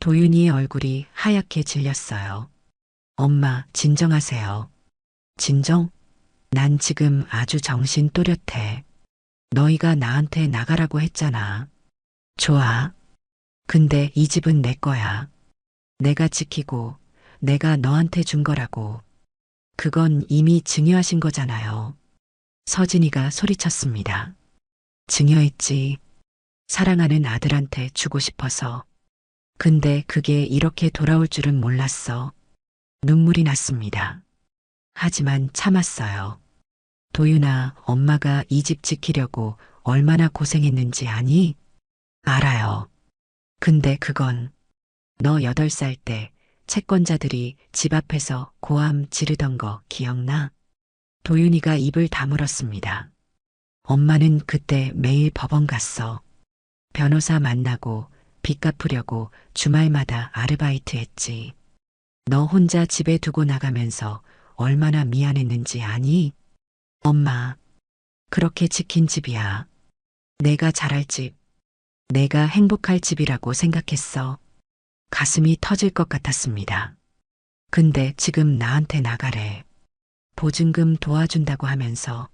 도윤이의 얼굴이 하얗게 질렸어요. 엄마, 진정하세요. 진정? 난 지금 아주 정신 또렷해. 너희가 나한테 나가라고 했잖아. 좋아. 근데 이 집은 내 거야. 내가 지키고 내가 너한테 준 거라고. 그건 이미 증여하신 거잖아요. 서진이가 소리쳤습니다. 증여했지. 사랑하는 아들한테 주고 싶어서. 근데 그게 이렇게 돌아올 줄은 몰랐어. 눈물이 났습니다. 하지만 참았어요. 도윤아, 엄마가 이 집 지키려고 얼마나 고생했는지 아니? 알아요. 근데 그건 너 8살 때 채권자들이 집 앞에서 고함 지르던 거 기억나? 도윤이가 입을 다물었습니다. 엄마는 그때 매일 법원 갔어. 변호사 만나고 빚 갚으려고 주말마다 아르바이트 했지. 너 혼자 집에 두고 나가면서 얼마나 미안했는지 아니? 엄마, 그렇게 지킨 집이야. 내가 잘할 집, 내가 행복할 집이라고 생각했어. 가슴이 터질 것 같았습니다. 근데 지금 나한테 나가래. 보증금 도와준다고 하면서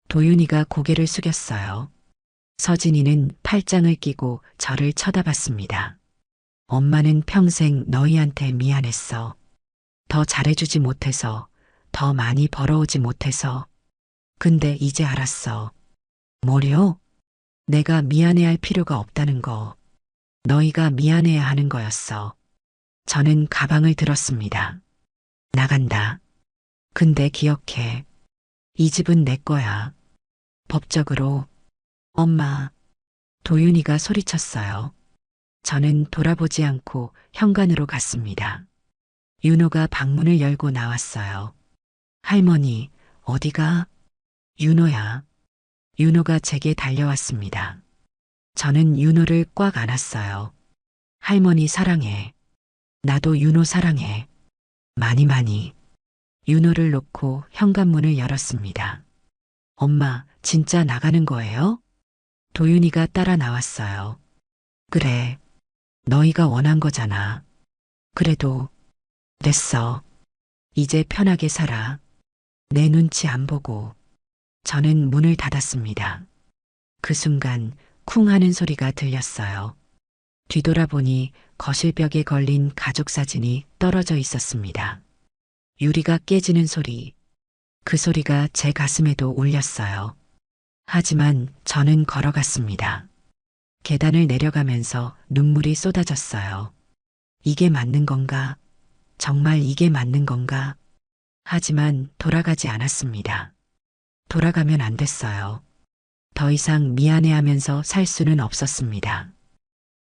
도윤이가 고개를 숙였어요. 서진이는 팔짱을 끼고 저를 쳐다봤습니다. 엄마는 평생 너희한테 미안했어. 더 잘해주지 못해서, 더 많이 벌어오지 못해서. 근데 이제 알았어. 뭐려? 내가 미안해할 필요가 없다는 거. 너희가 미안해야 하는 거였어. 저는 가방을 들었습니다. 나간다. 근데 기억해. 이 집은 내 거야. 법적으로. 엄마. 도윤이가 소리쳤어요. 저는 돌아보지 않고 현관으로 갔습니다. 윤호가 방문을 열고 나왔어요. 할머니, 어디가? 윤호야. 윤호가 제게 달려왔습니다. 저는 윤호를 꽉 안았어요. 할머니 사랑해. 나도 윤호 사랑해. 많이 많이. 윤호를 놓고 현관문을 열었습니다. 엄마, 진짜 나가는 거예요? 도윤이가 따라 나왔어요. 그래. 너희가 원한 거잖아. 그래도 됐어. 이제 편하게 살아. 내 눈치 안 보고. 저는 문을 닫았습니다. 그 순간 쿵 하는 소리가 들렸어요. 뒤돌아보니 거실벽에 걸린 가족 사진이 떨어져 있었습니다. 유리가 깨지는 소리. 그 소리가 제 가슴에도 울렸어요. 하지만 저는 걸어갔습니다. 계단을 내려가면서 눈물이 쏟아졌어요. 이게 맞는 건가? 정말 이게 맞는 건가? 하지만 돌아가지 않았습니다. 돌아가면 안 됐어요. 더 이상 미안해하면서 살 수는 없었습니다.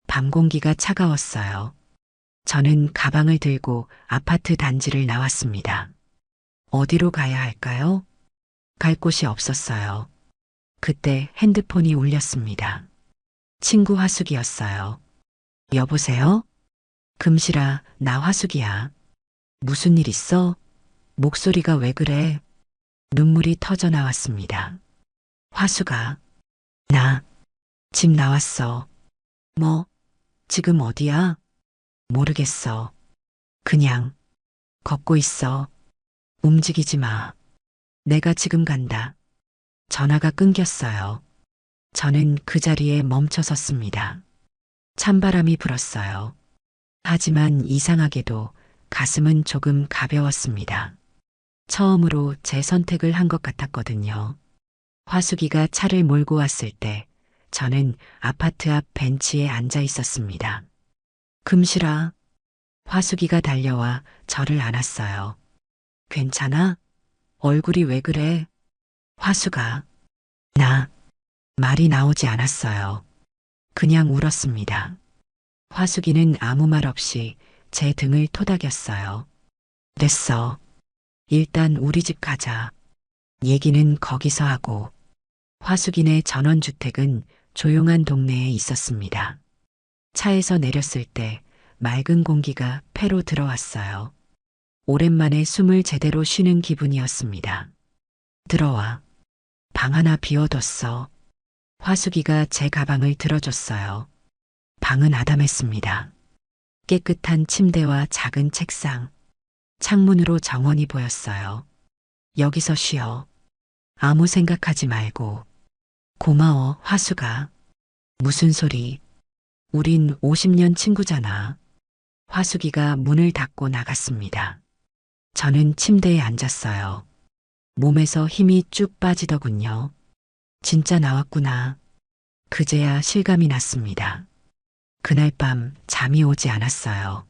밤 공기가 차가웠어요. 저는 가방을 들고 아파트 단지를 나왔습니다. 어디로 가야 할까요? 갈 곳이 없었어요. 그때 핸드폰이 울렸습니다. 친구 화숙이었어요. 여보세요? 금실아, 나 화숙이야. 무슨 일 있어? 목소리가 왜 그래? 눈물이 터져 나왔습니다. 화숙아, 나 집 나왔어. 뭐, 지금 어디야? 모르겠어. 그냥 걷고 있어. 움직이지 마. 내가 지금 간다. 전화가 끊겼어요. 저는 그 자리에 멈춰 섰습니다. 찬바람이 불었어요. 하지만 이상하게도 가슴은 조금 가벼웠습니다. 처음으로 제 선택을 한 것 같았거든요. 화숙이가 차를 몰고 왔을 때 저는 아파트 앞 벤치에 앉아 있었습니다. 금실아. 화숙이가 달려와 저를 안았어요. 괜찮아? 얼굴이 왜 그래? 화숙아. 나 말이 나오지 않았어요. 그냥 울었습니다. 화숙이는 아무 말 없이 제 등을 토닥였어요. 됐어. 일단 우리 집 가자. 얘기는 거기서 하고. 화숙이네 전원주택은 조용한 동네에 있었습니다. 차에서 내렸을 때 맑은 공기가 폐로 들어왔어요. 오랜만에 숨을 제대로 쉬는 기분이었습니다. 들어와. 방 하나 비워뒀어. 화숙이가 제 가방을 들어줬어요. 방은 아담했습니다. 깨끗한 침대와 작은 책상, 창문으로 정원이 보였어요. 여기서 쉬어. 아무 생각하지 말고. 고마워, 화숙아. 무슨 소리? 우린 50년 친구잖아. 화숙이가 문을 닫고 나갔습니다. 저는 침대에 앉았어요. 몸에서 힘이 쭉 빠지더군요. 진짜 나왔구나. 그제야 실감이 났습니다. 그날 밤 잠이 오지 않았어요.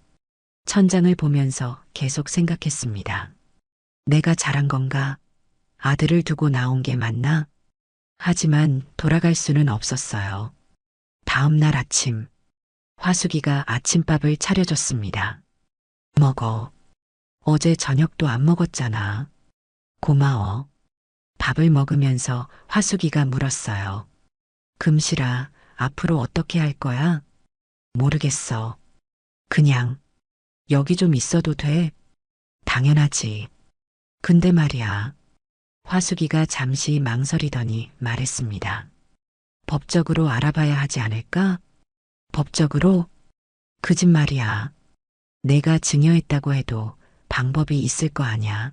천장을 보면서 계속 생각했습니다. 내가 잘한 건가? 아들을 두고 나온 게 맞나? 하지만 돌아갈 수는 없었어요. 다음 날 아침, 화숙이가 아침밥을 차려줬습니다. 먹어. 어제 저녁도 안 먹었잖아. 고마워. 밥을 먹으면서 화숙이가 물었어요. 금실아, 앞으로 어떻게 할 거야? 모르겠어. 그냥 여기 좀 있어도 돼? 당연하지. 근데 말이야. 화숙이가 잠시 망설이더니 말했습니다. 법적으로 알아봐야 하지 않을까? 법적으로? 그 집 말이야. 내가 증여했다고 해도 방법이 있을 거 아냐.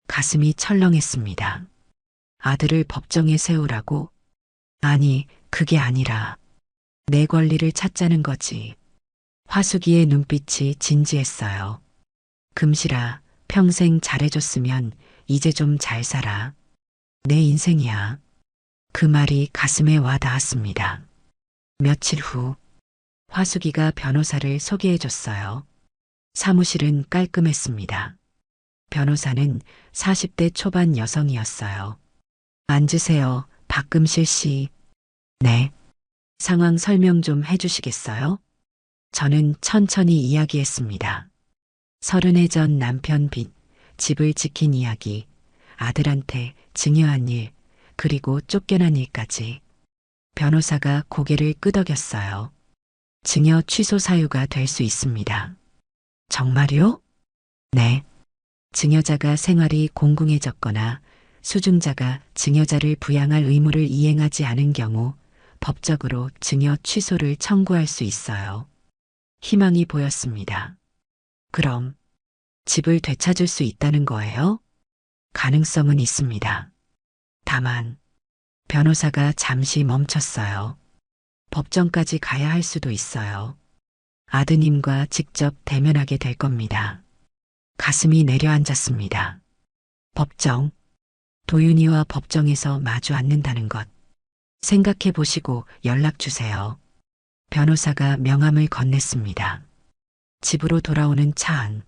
가슴이 철렁했습니다. 아들을 법정에 세우라고? 아니, 그게 아니라 내 권리를 찾자는 거지. 화숙이의 눈빛이 진지했어요. 금실아, 평생 잘해줬으면 이제 좀 잘 살아. 내 인생이야. 그 말이 가슴에 와 닿았습니다. 며칠 후, 화숙이가 변호사를 소개해줬어요. 사무실은 깔끔했습니다. 변호사는 40대 초반 여성이었어요. 앉으세요, 박금실 씨. 네. 상황 설명 좀 해주시겠어요? 저는 천천히 이야기했습니다. 30해 전 남편 빚, 집을 지킨 이야기, 아들한테 증여한 일, 그리고 쫓겨난 일까지. 변호사가 고개를 끄덕였어요. 증여 취소 사유가 될 수 있습니다. 정말요? 네. 증여자가 생활이 공공해졌거나 수증자가 증여자를 부양할 의무를 이행하지 않은 경우 법적으로 증여 취소를 청구할 수 있어요. 희망이 보였습니다. 그럼 집을 되찾을 수 있다는 거예요? 가능성은 있습니다. 다만 변호사가 잠시 멈췄어요. 법정까지 가야 할 수도 있어요. 아드님과 직접 대면하게 될 겁니다. 가슴이 내려앉았습니다. 법정, 도윤이와 법정에서 마주 앉는다는 것. 생각해 보시고 연락 주세요. 변호사가 명함을 건넸습니다. 집으로 돌아오는 차 안.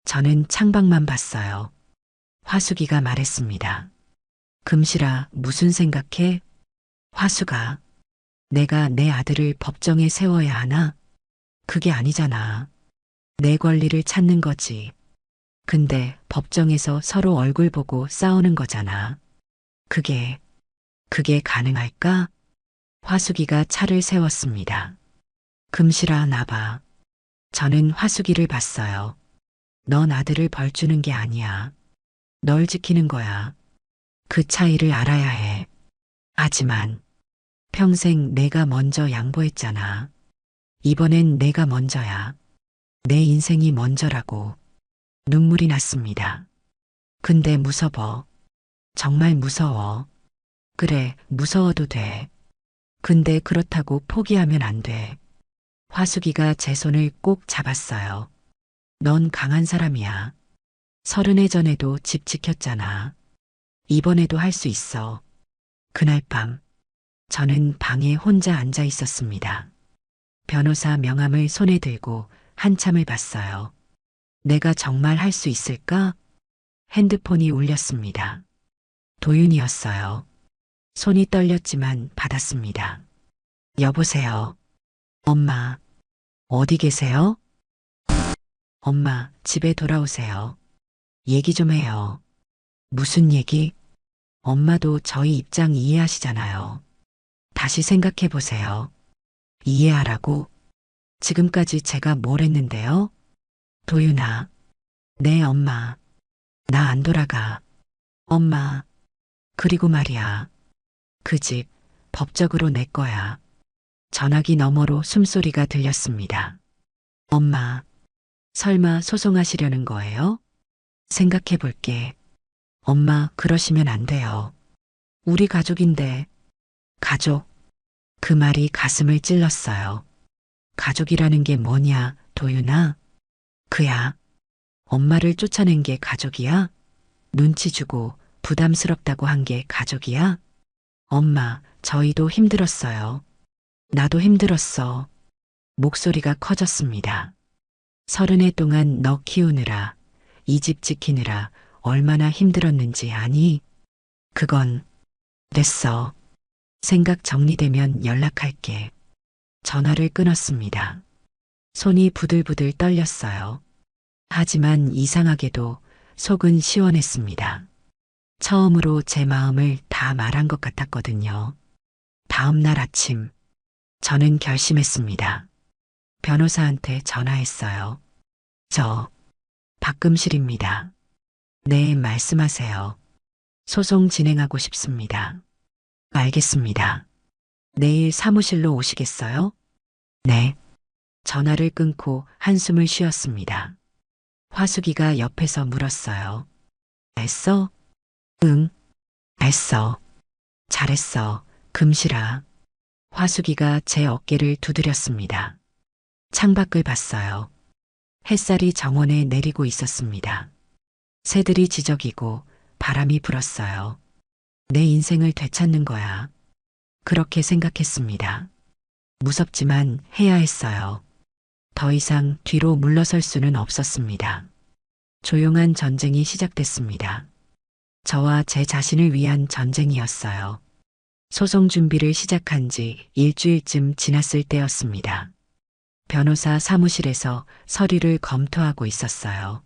저는 창밖만 봤어요. 화숙이가 말했습니다. 금실아, 무슨 생각해? 화숙아, 내가 내 아들을 법정에 세워야 하나? 그게 아니잖아. 내 권리를 찾는 거지. 근데 법정에서 서로 얼굴 보고 싸우는 거잖아. 그게 가능할까? 화숙이가 차를 세웠습니다. 금실아, 나봐. 저는 화숙이를 봤어요. 넌 아들을 벌주는 게 아니야. 널 지키는 거야. 그 차이를 알아야 해. 하지만 평생 내가 먼저 양보했잖아. 이번엔 내가 먼저야. 내 인생이 먼저라고. 눈물이 났습니다. 근데 무서워. 정말 무서워. 그래, 무서워도 돼. 근데 그렇다고 포기하면 안 돼. 화숙이가 제 손을 꼭 잡았어요. 넌 강한 사람이야. 30해 전에도 집 지켰잖아. 이번에도 할 수 있어. 그날 밤, 저는 방에 혼자 앉아 있었습니다. 변호사 명함을 손에 들고 한참을 봤어요. 내가 정말 할 수 있을까? 핸드폰이 울렸습니다. 도윤이었어요. 손이 떨렸지만 받았습니다. 여보세요. 엄마, 어디 계세요? 엄마, 집에 돌아오세요. 얘기 좀 해요. 무슨 얘기? 엄마도 저희 입장 이해하시잖아요. 다시 생각해 보세요. 이해하라고? 지금까지 제가 뭘 했는데요? 도윤아. 네, 엄마. 나 안 돌아가. 엄마. 그리고 말이야. 그 집 법적으로 내 거야. 전화기 너머로 숨소리가 들렸습니다. 엄마. 설마 소송하시려는 거예요? 생각해 볼게. 엄마, 그러시면 안 돼요. 우리 가족인데. 가족. 그 말이 가슴을 찔렀어요. 가족이라는 게 뭐냐, 도윤아? 그야. 엄마를 쫓아낸 게 가족이야? 눈치 주고 부담스럽다고 한 게 가족이야? 엄마, 저희도 힘들었어요. 나도 힘들었어. 목소리가 커졌습니다. 30해 동안 너 키우느라, 이 집 지키느라 얼마나 힘들었는지 아니? 그건 됐어. 생각 정리되면 연락할게. 전화를 끊었습니다. 손이 부들부들 떨렸어요. 하지만 이상하게도 속은 시원했습니다. 처음으로 제 마음을 다 말한 것 같았거든요. 다음 날 아침, 저는 결심했습니다. 변호사한테 전화했어요. 저, 박금실입니다. 네, 말씀하세요. 소송 진행하고 싶습니다. 알겠습니다. 내일 사무실로 오시겠어요? 네. 전화를 끊고 한숨을 쉬었습니다. 화숙이가 옆에서 물었어요. 알았어? 응, 알았어. 잘했어, 금실아. 화숙이가 제 어깨를 두드렸습니다. 창밖을 봤어요. 햇살이 정원에 내리고 있었습니다. 새들이 지저귀고 바람이 불었어요. 내 인생을 되찾는 거야. 그렇게 생각했습니다. 무섭지만 해야 했어요. 더 이상 뒤로 물러설 수는 없었습니다. 조용한 전쟁이 시작됐습니다. 저와 제 자신을 위한 전쟁이었어요. 소송 준비를 시작한 지 일주일쯤 지났을 때였습니다. 변호사 사무실에서 서류를 검토하고 있었어요.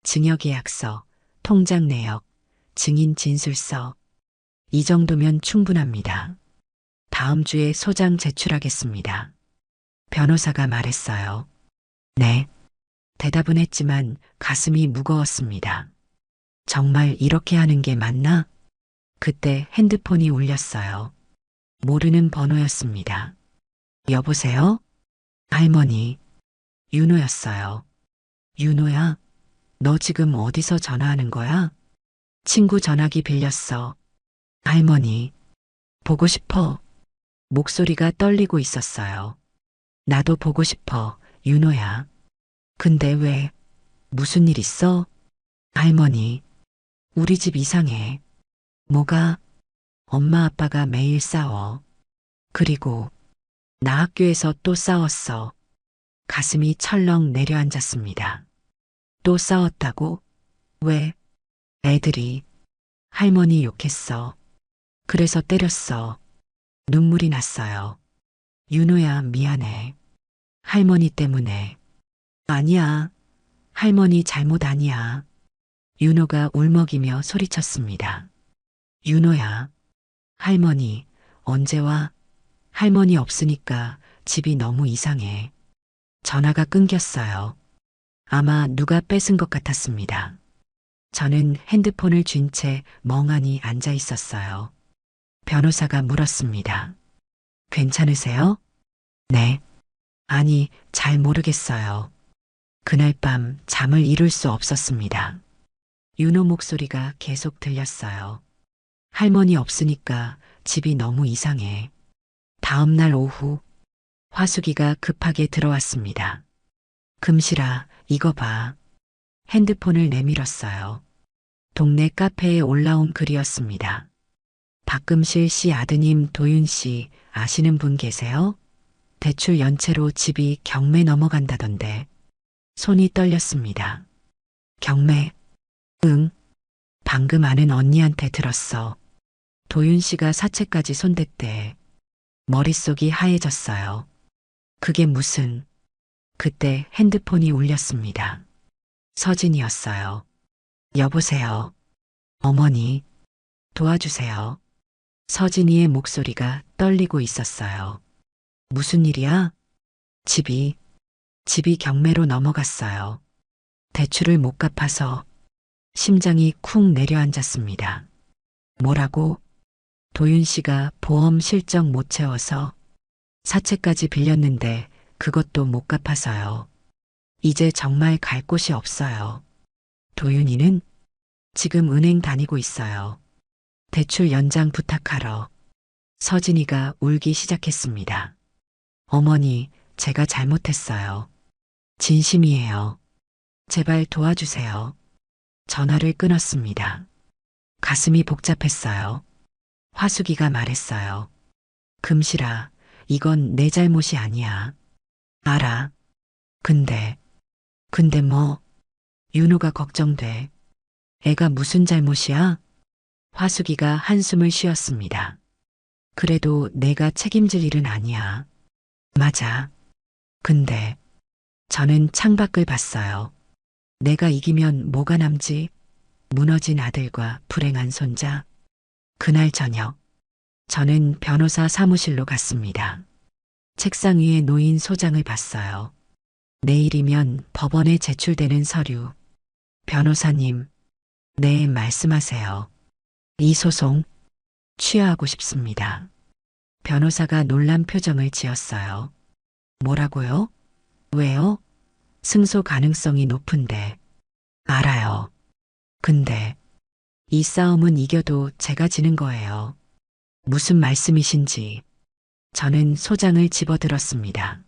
증여계약서, 통장 내역, 증인 진술서. 이 정도면 충분합니다. 다음 주에 소장 제출하겠습니다. 변호사가 말했어요. 네. 대답은 했지만 가슴이 무거웠습니다. 정말 이렇게 하는 게 맞나? 그때 핸드폰이 울렸어요. 모르는 번호였습니다. 여보세요? 할머니. 윤호였어요. 윤호야, 너 지금 어디서 전화하는 거야? 친구 전화기 빌렸어. 할머니, 보고 싶어. 목소리가 떨리고 있었어요. 나도 보고 싶어, 윤호야. 근데 왜? 무슨 일 있어? 할머니, 우리 집 이상해. 뭐가? 엄마 아빠가 매일 싸워. 그리고 나 학교에서 또 싸웠어. 가슴이 철렁 내려앉았습니다. 또 싸웠다고? 왜? 애들이 할머니 욕했어. 그래서 때렸어. 눈물이 났어요. 윤호야, 미안해. 할머니 때문에. 아니야. 할머니 잘못 아니야. 윤호가 울먹이며 소리쳤습니다. 윤호야. 할머니, 언제 와? 할머니 없으니까 집이 너무 이상해. 전화가 끊겼어요. 아마 누가 뺏은 것 같았습니다. 저는 핸드폰을 쥔 채 멍하니 앉아 있었어요. 변호사가 물었습니다. 괜찮으세요? 네. 아니, 잘 모르겠어요. 그날 밤 잠을 이룰 수 없었습니다. 윤호 목소리가 계속 들렸어요. 할머니 없으니까 집이 너무 이상해. 다음 날 오후, 화숙이가 급하게 들어왔습니다. 금실아, 이거 봐. 핸드폰을 내밀었어요. 동네 카페에 올라온 글이었습니다. 박금실 씨 아드님 도윤 씨 아시는 분 계세요? 대출 연체로 집이 경매 넘어간다던데. 손이 떨렸습니다. 경매? 응. 방금 아는 언니한테 들었어. 도윤 씨가 사채까지 손댔대. 머릿속이 하얘졌어요. 그게 무슨... 그때 핸드폰이 울렸습니다. 서진이었어요. 여보세요. 어머니, 도와주세요. 서진이의 목소리가 떨리고 있었어요. 무슨 일이야? 집이 경매로 넘어갔어요. 대출을 못 갚아서 심장이 쿵 내려앉았습니다. 뭐라고? 도윤 씨가 보험 실적 못 채워서 사채까지 빌렸는데 그것도 못 갚아서요. 이제 정말 갈 곳이 없어요. 도윤이는 지금 은행 다니고 있어요. 대출 연장 부탁하러. 서진이가 울기 시작했습니다. 어머니, 제가 잘못했어요. 진심이에요. 제발 도와주세요. 전화를 끊었습니다. 가슴이 복잡했어요. 화숙이가 말했어요. 금실아, 이건 내 잘못이 아니야. 알아. 근데, 근데 뭐, 윤호가 걱정돼. 애가 무슨 잘못이야? 화숙이가 한숨을 쉬었습니다. 그래도 내가 책임질 일은 아니야. 맞아. 근데, 저는 창밖을 봤어요. 내가 이기면 뭐가 남지? 무너진 아들과 불행한 손자. 그날 저녁, 저는 변호사 사무실로 갔습니다. 책상 위에 놓인 소장을 봤어요. 내일이면 법원에 제출되는 서류. 변호사님, 네, 말씀하세요. 이 소송 취하하고 싶습니다. 변호사가 놀란 표정을 지었어요. 뭐라고요? 왜요? 승소 가능성이 높은데. 알아요. 근데 이 싸움은 이겨도 제가 지는 거예요. 무슨 말씀이신지. 저는 소장을 집어들었습니다.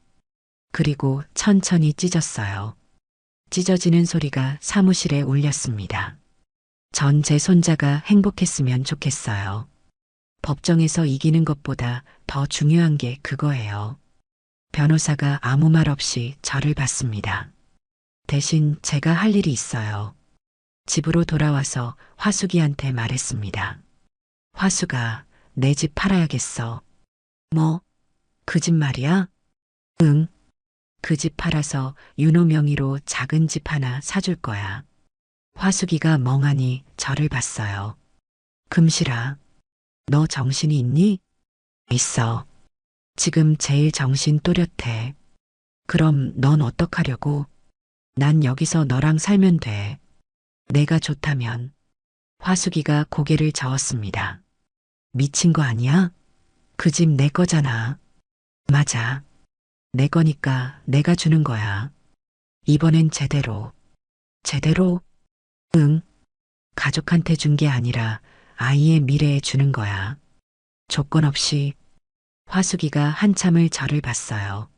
그리고 천천히 찢었어요. 찢어지는 소리가 사무실에 울렸습니다. 전 제 손자가 행복했으면 좋겠어요. 법정에서 이기는 것보다 더 중요한 게 그거예요. 변호사가 아무 말 없이 저를 봤습니다. 대신 제가 할 일이 있어요. 집으로 돌아와서 화숙이한테 말했습니다. 화숙아, 내 집 팔아야겠어. 뭐? 그 집 말이야? 응. 그 집 팔아서 윤호 명의로 작은 집 하나 사줄 거야. 화숙이가 멍하니 저를 봤어요. 금실아, 너 정신이 있니? 있어. 지금 제일 정신 또렷해. 그럼 넌 어떡하려고? 난 여기서 너랑 살면 돼. 내가 좋다면. 화숙이가 고개를 저었습니다. 미친 거 아니야? 그 집 내 거잖아. 맞아. 내 거니까 내가 주는 거야. 이번엔 제대로. 제대로? 응. 가족한테 준 게 아니라 아이의 미래에 주는 거야. 조건 없이. 화숙이가 한참을 저를 봤어요.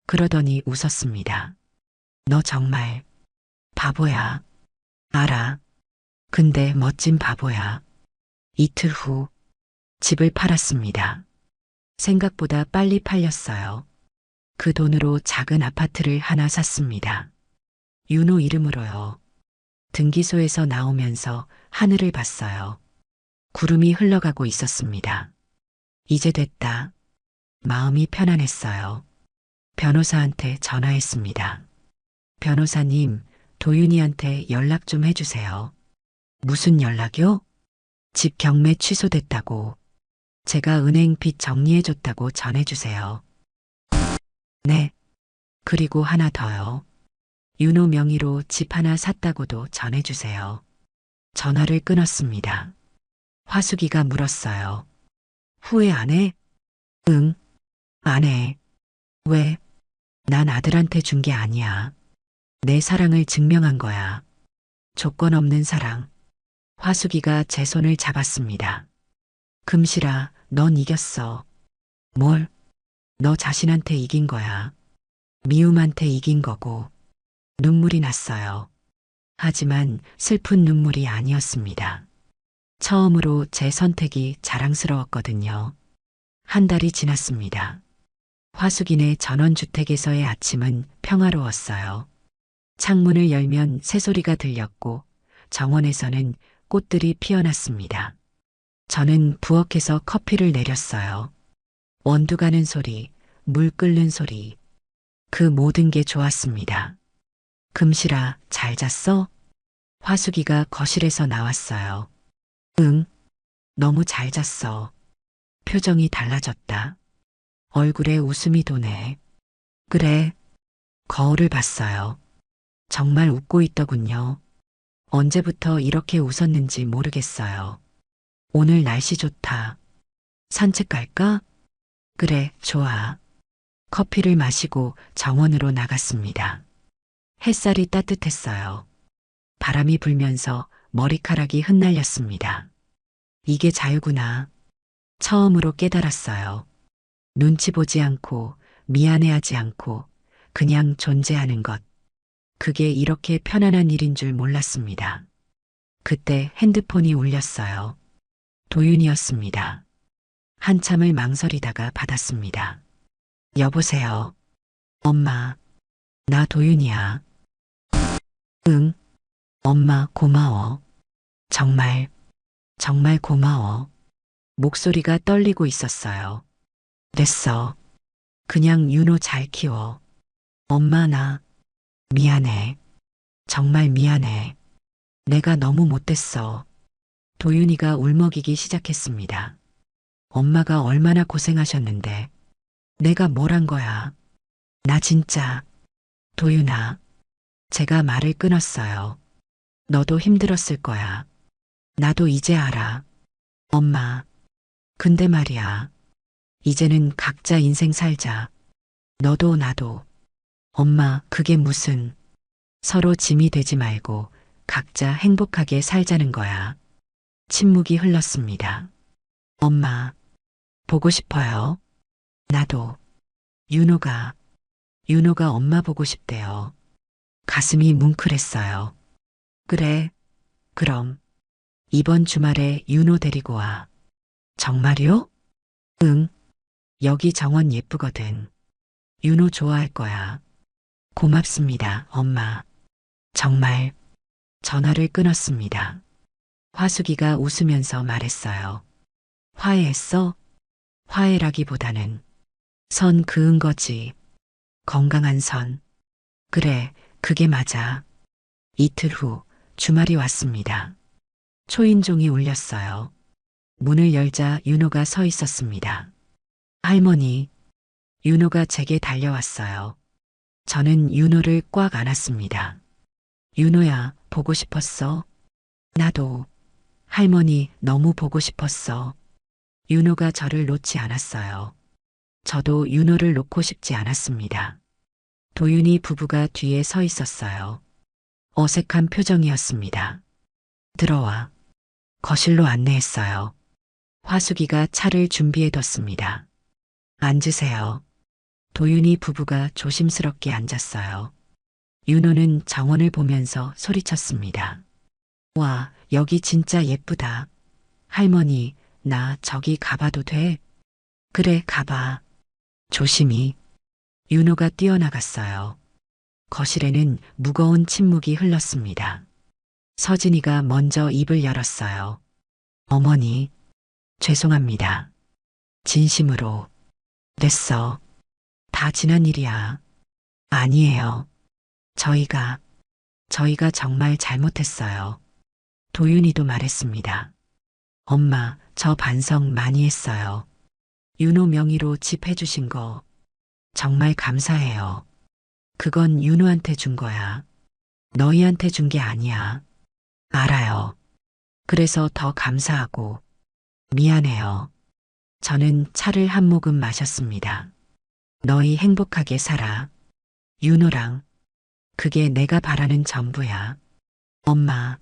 그러더니 웃었습니다. 너 정말 바보야. 알아. 근데 멋진 바보야. 이틀 후 집을 팔았습니다. 생각보다 빨리 팔렸어요. 그 돈으로 작은 아파트를 하나 샀습니다. 윤호 이름으로요. 등기소에서 나오면서 하늘을 봤어요. 구름이 흘러가고 있었습니다. 이제 됐다. 마음이 편안했어요. 변호사한테 전화했습니다. 변호사님, 도윤이한테 연락 좀 해주세요. 무슨 연락이요? 집 경매 취소됐다고. 제가 은행 빚 정리해줬다고 전해주세요. 네. 그리고 하나 더요. 윤호 명의로 집 하나 샀다고도 전해주세요. 전화를 끊었습니다. 화숙이가 물었어요. 후회 안 해? 응, 안 해. 왜? 난 아들한테 준 게 아니야. 내 사랑을 증명한 거야. 조건 없는 사랑. 화숙이가 제 손을 잡았습니다. 금실아, 넌 이겼어. 뭘? 너 자신한테 이긴 거야. 미움한테 이긴 거고. 눈물이 났어요. 하지만 슬픈 눈물이 아니었습니다. 처음으로 제 선택이 자랑스러웠거든요. 한 달이 지났습니다. 화숙이네 전원주택에서의 아침은 평화로웠어요. 창문을 열면 새소리가 들렸고 정원에서는 꽃들이 피어났습니다. 저는 부엌에서 커피를 내렸어요. 원두 가는 소리, 물 끓는 소리, 그 모든 게 좋았습니다. 금실아, 잘 잤어? 화숙이가 거실에서 나왔어요. 응, 너무 잘 잤어. 표정이 달라졌다. 얼굴에 웃음이 도네. 그래, 거울을 봤어요. 정말 웃고 있더군요. 언제부터 이렇게 웃었는지 모르겠어요. 오늘 날씨 좋다. 산책 갈까? 그래, 좋아. 커피를 마시고 정원으로 나갔습니다. 햇살이 따뜻했어요. 바람이 불면서 머리카락이 흩날렸습니다. 이게 자유구나. 처음으로 깨달았어요. 눈치 보지 않고 미안해하지 않고 그냥 존재하는 것. 그게 이렇게 편안한 일인 줄 몰랐습니다. 그때 핸드폰이 울렸어요. 도윤이었습니다. 한참을 망설이다가 받았습니다. 여보세요. 엄마, 나 도윤이야. 응, 엄마 고마워. 정말, 정말 고마워. 목소리가 떨리고 있었어요. 됐어. 그냥 윤호 잘 키워. 엄마 나 미안해. 정말 미안해. 내가 너무 못됐어. 도윤이가 울먹이기 시작했습니다. 엄마가 얼마나 고생하셨는데 내가 뭘 한 거야. 나 진짜 도윤아, 제가 말을 끊었어요. 너도 힘들었을 거야. 나도 이제 알아. 엄마, 근데 말이야. 이제는 각자 인생 살자. 너도 나도. 엄마, 그게 무슨. 서로 짐이 되지 말고 각자 행복하게 살자는 거야. 침묵이 흘렀습니다. 엄마, 보고 싶어요. 나도. 윤호가 엄마 보고 싶대요. 가슴이 뭉클했어요. 그래, 그럼 이번 주말에 윤호 데리고 와. 정말요? 응, 여기 정원 예쁘거든. 윤호 좋아할 거야. 고맙습니다, 엄마. 정말. 전화를 끊었습니다. 화숙이가 웃으면서 말했어요. 화해했어? 화해라기보다는 선 그은 거지. 건강한 선. 그래, 그게 맞아. 이틀 후 주말이 왔습니다. 초인종이 울렸어요. 문을 열자 윤호가 서 있었습니다. 할머니, 윤호가 제게 달려왔어요. 저는 윤호를 꽉 안았습니다. 윤호야, 보고 싶었어? 나도. 할머니, 너무 보고 싶었어. 윤호가 저를 놓지 않았어요. 저도 윤호를 놓고 싶지 않았습니다. 도윤이 부부가 뒤에 서 있었어요. 어색한 표정이었습니다. 들어와. 거실로 안내했어요. 화숙이가 차를 준비해뒀습니다. 앉으세요. 도윤이 부부가 조심스럽게 앉았어요. 윤호는 정원을 보면서 소리쳤습니다. 와, 여기 진짜 예쁘다. 할머니, 나 저기 가봐도 돼? 그래, 가봐. 조심히. 윤호가 뛰어나갔어요. 거실에는 무거운 침묵이 흘렀습니다. 서진이가 먼저 입을 열었어요. 어머니, 죄송합니다. 진심으로. 됐어. 다 지난 일이야. 아니에요. 저희가 정말 잘못했어요. 도윤이도 말했습니다. 엄마, 저 반성 많이 했어요. 윤호 명의로 집 해주신 거 정말 감사해요. 그건 윤호한테 준 거야. 너희한테 준 게 아니야. 알아요. 그래서 더 감사하고 미안해요. 저는 차를 한 모금 마셨습니다. 너희 행복하게 살아. 윤호랑. 그게 내가 바라는 전부야. 엄마.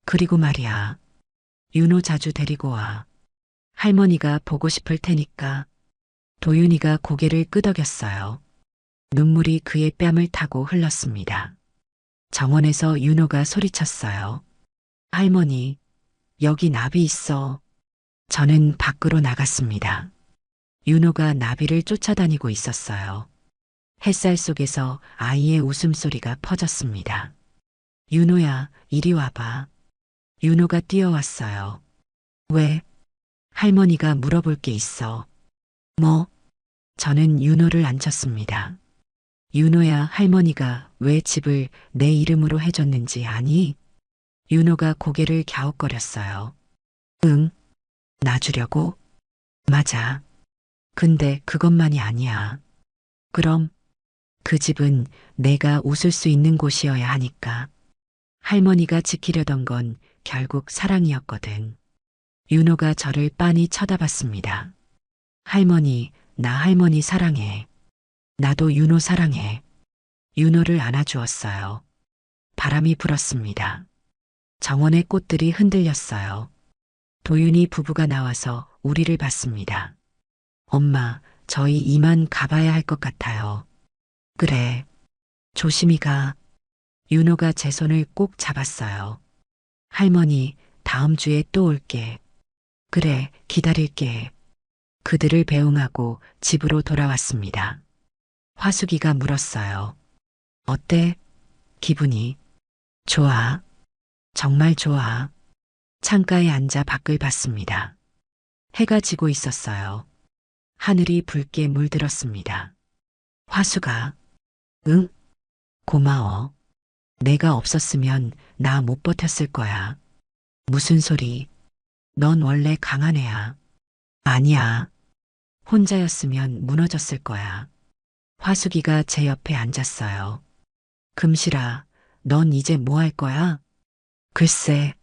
그리고 말이야. 윤호 자주 데리고 와. 할머니가 보고 싶을 테니까. 도윤이가 고개를 끄덕였어요. 눈물이 그의 뺨을 타고 흘렀습니다. 정원에서 윤호가 소리쳤어요. 할머니, 여기 나비 있어. 저는 밖으로 나갔습니다. 윤호가 나비를 쫓아다니고 있었어요. 햇살 속에서 아이의 웃음소리가 퍼졌습니다. 윤호야, 이리 와봐. 윤호가 뛰어왔어요. 왜? 할머니가 물어볼 게 있어. 뭐? 저는 윤호를 앉혔습니다. 윤호야, 할머니가 왜 집을 내 이름으로 해줬는지 아니? 윤호가 고개를 갸웃거렸어요. 응, 나 주려고? 맞아. 근데 그것만이 아니야. 그럼 그 집은 내가 웃을 수 있는 곳이어야 하니까. 할머니가 지키려던 건 결국 사랑이었거든. 윤호가 저를 빤히 쳐다봤습니다. 할머니, 나 할머니 사랑해. 나도 윤호 사랑해. 윤호를 안아주었어요. 바람이 불었습니다. 정원의 꽃들이 흔들렸어요. 도윤이 부부가 나와서 우리를 봤습니다. 엄마, 저희 이만 가봐야 할 것 같아요. 그래. 조심히 가. 윤호가 제 손을 꼭 잡았어요. 할머니, 다음 주에 또 올게. 그래, 기다릴게. 그들을 배웅하고 집으로 돌아왔습니다. 화숙이가 물었어요. 어때? 기분이? 좋아. 정말 좋아. 창가에 앉아 밖을 봤습니다. 해가 지고 있었어요. 하늘이 붉게 물들었습니다. 화수가, 응? 고마워. 내가 없었으면 나 못 버텼을 거야. 무슨 소리? 넌 원래 강한 애야. 아니야. 혼자였으면 무너졌을 거야. 화숙이가 제 옆에 앉았어요. 금실아, 넌 이제 뭐 할 거야? 글쎄,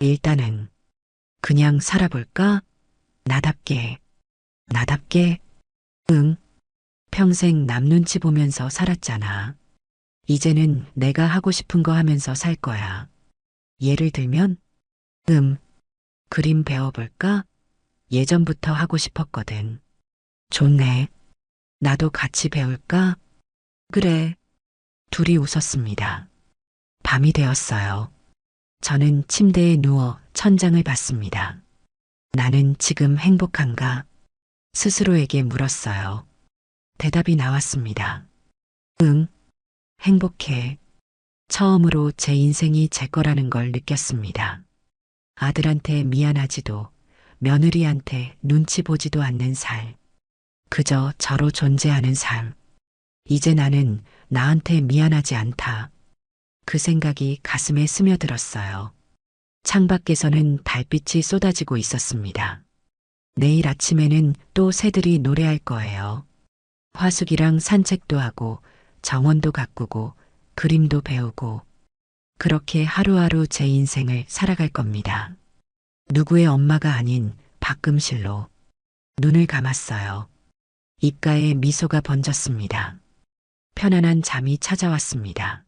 일단은 그냥 살아볼까? 나답게. 나답게? 응. 평생 남 눈치 보면서 살았잖아. 이제는 내가 하고 싶은 거 하면서 살 거야. 예를 들면, 그림 배워볼까? 예전부터 하고 싶었거든. 좋네. 나도 같이 배울까? 그래. 둘이 웃었습니다. 밤이 되었어요. 저는 침대에 누워 천장을 봤습니다. 나는 지금 행복한가? 스스로에게 물었어요. 대답이 나왔습니다. 응, 행복해. 처음으로 제 인생이 제 거라는 걸 느꼈습니다. 아들한테 미안하지도 며느리한테 눈치 보지도 않는 삶. 그저 저로 존재하는 삶. 이제 나는 나한테 미안하지 않다. 그 생각이 가슴에 스며들었어요. 창밖에서는 달빛이 쏟아지고 있었습니다. 내일 아침에는 또 새들이 노래할 거예요. 화숙이랑 산책도 하고 정원도 가꾸고 그림도 배우고 그렇게 하루하루 제 인생을 살아갈 겁니다. 누구의 엄마가 아닌 박금실로 눈을 감았어요. 입가에 미소가 번졌습니다. 편안한 잠이 찾아왔습니다.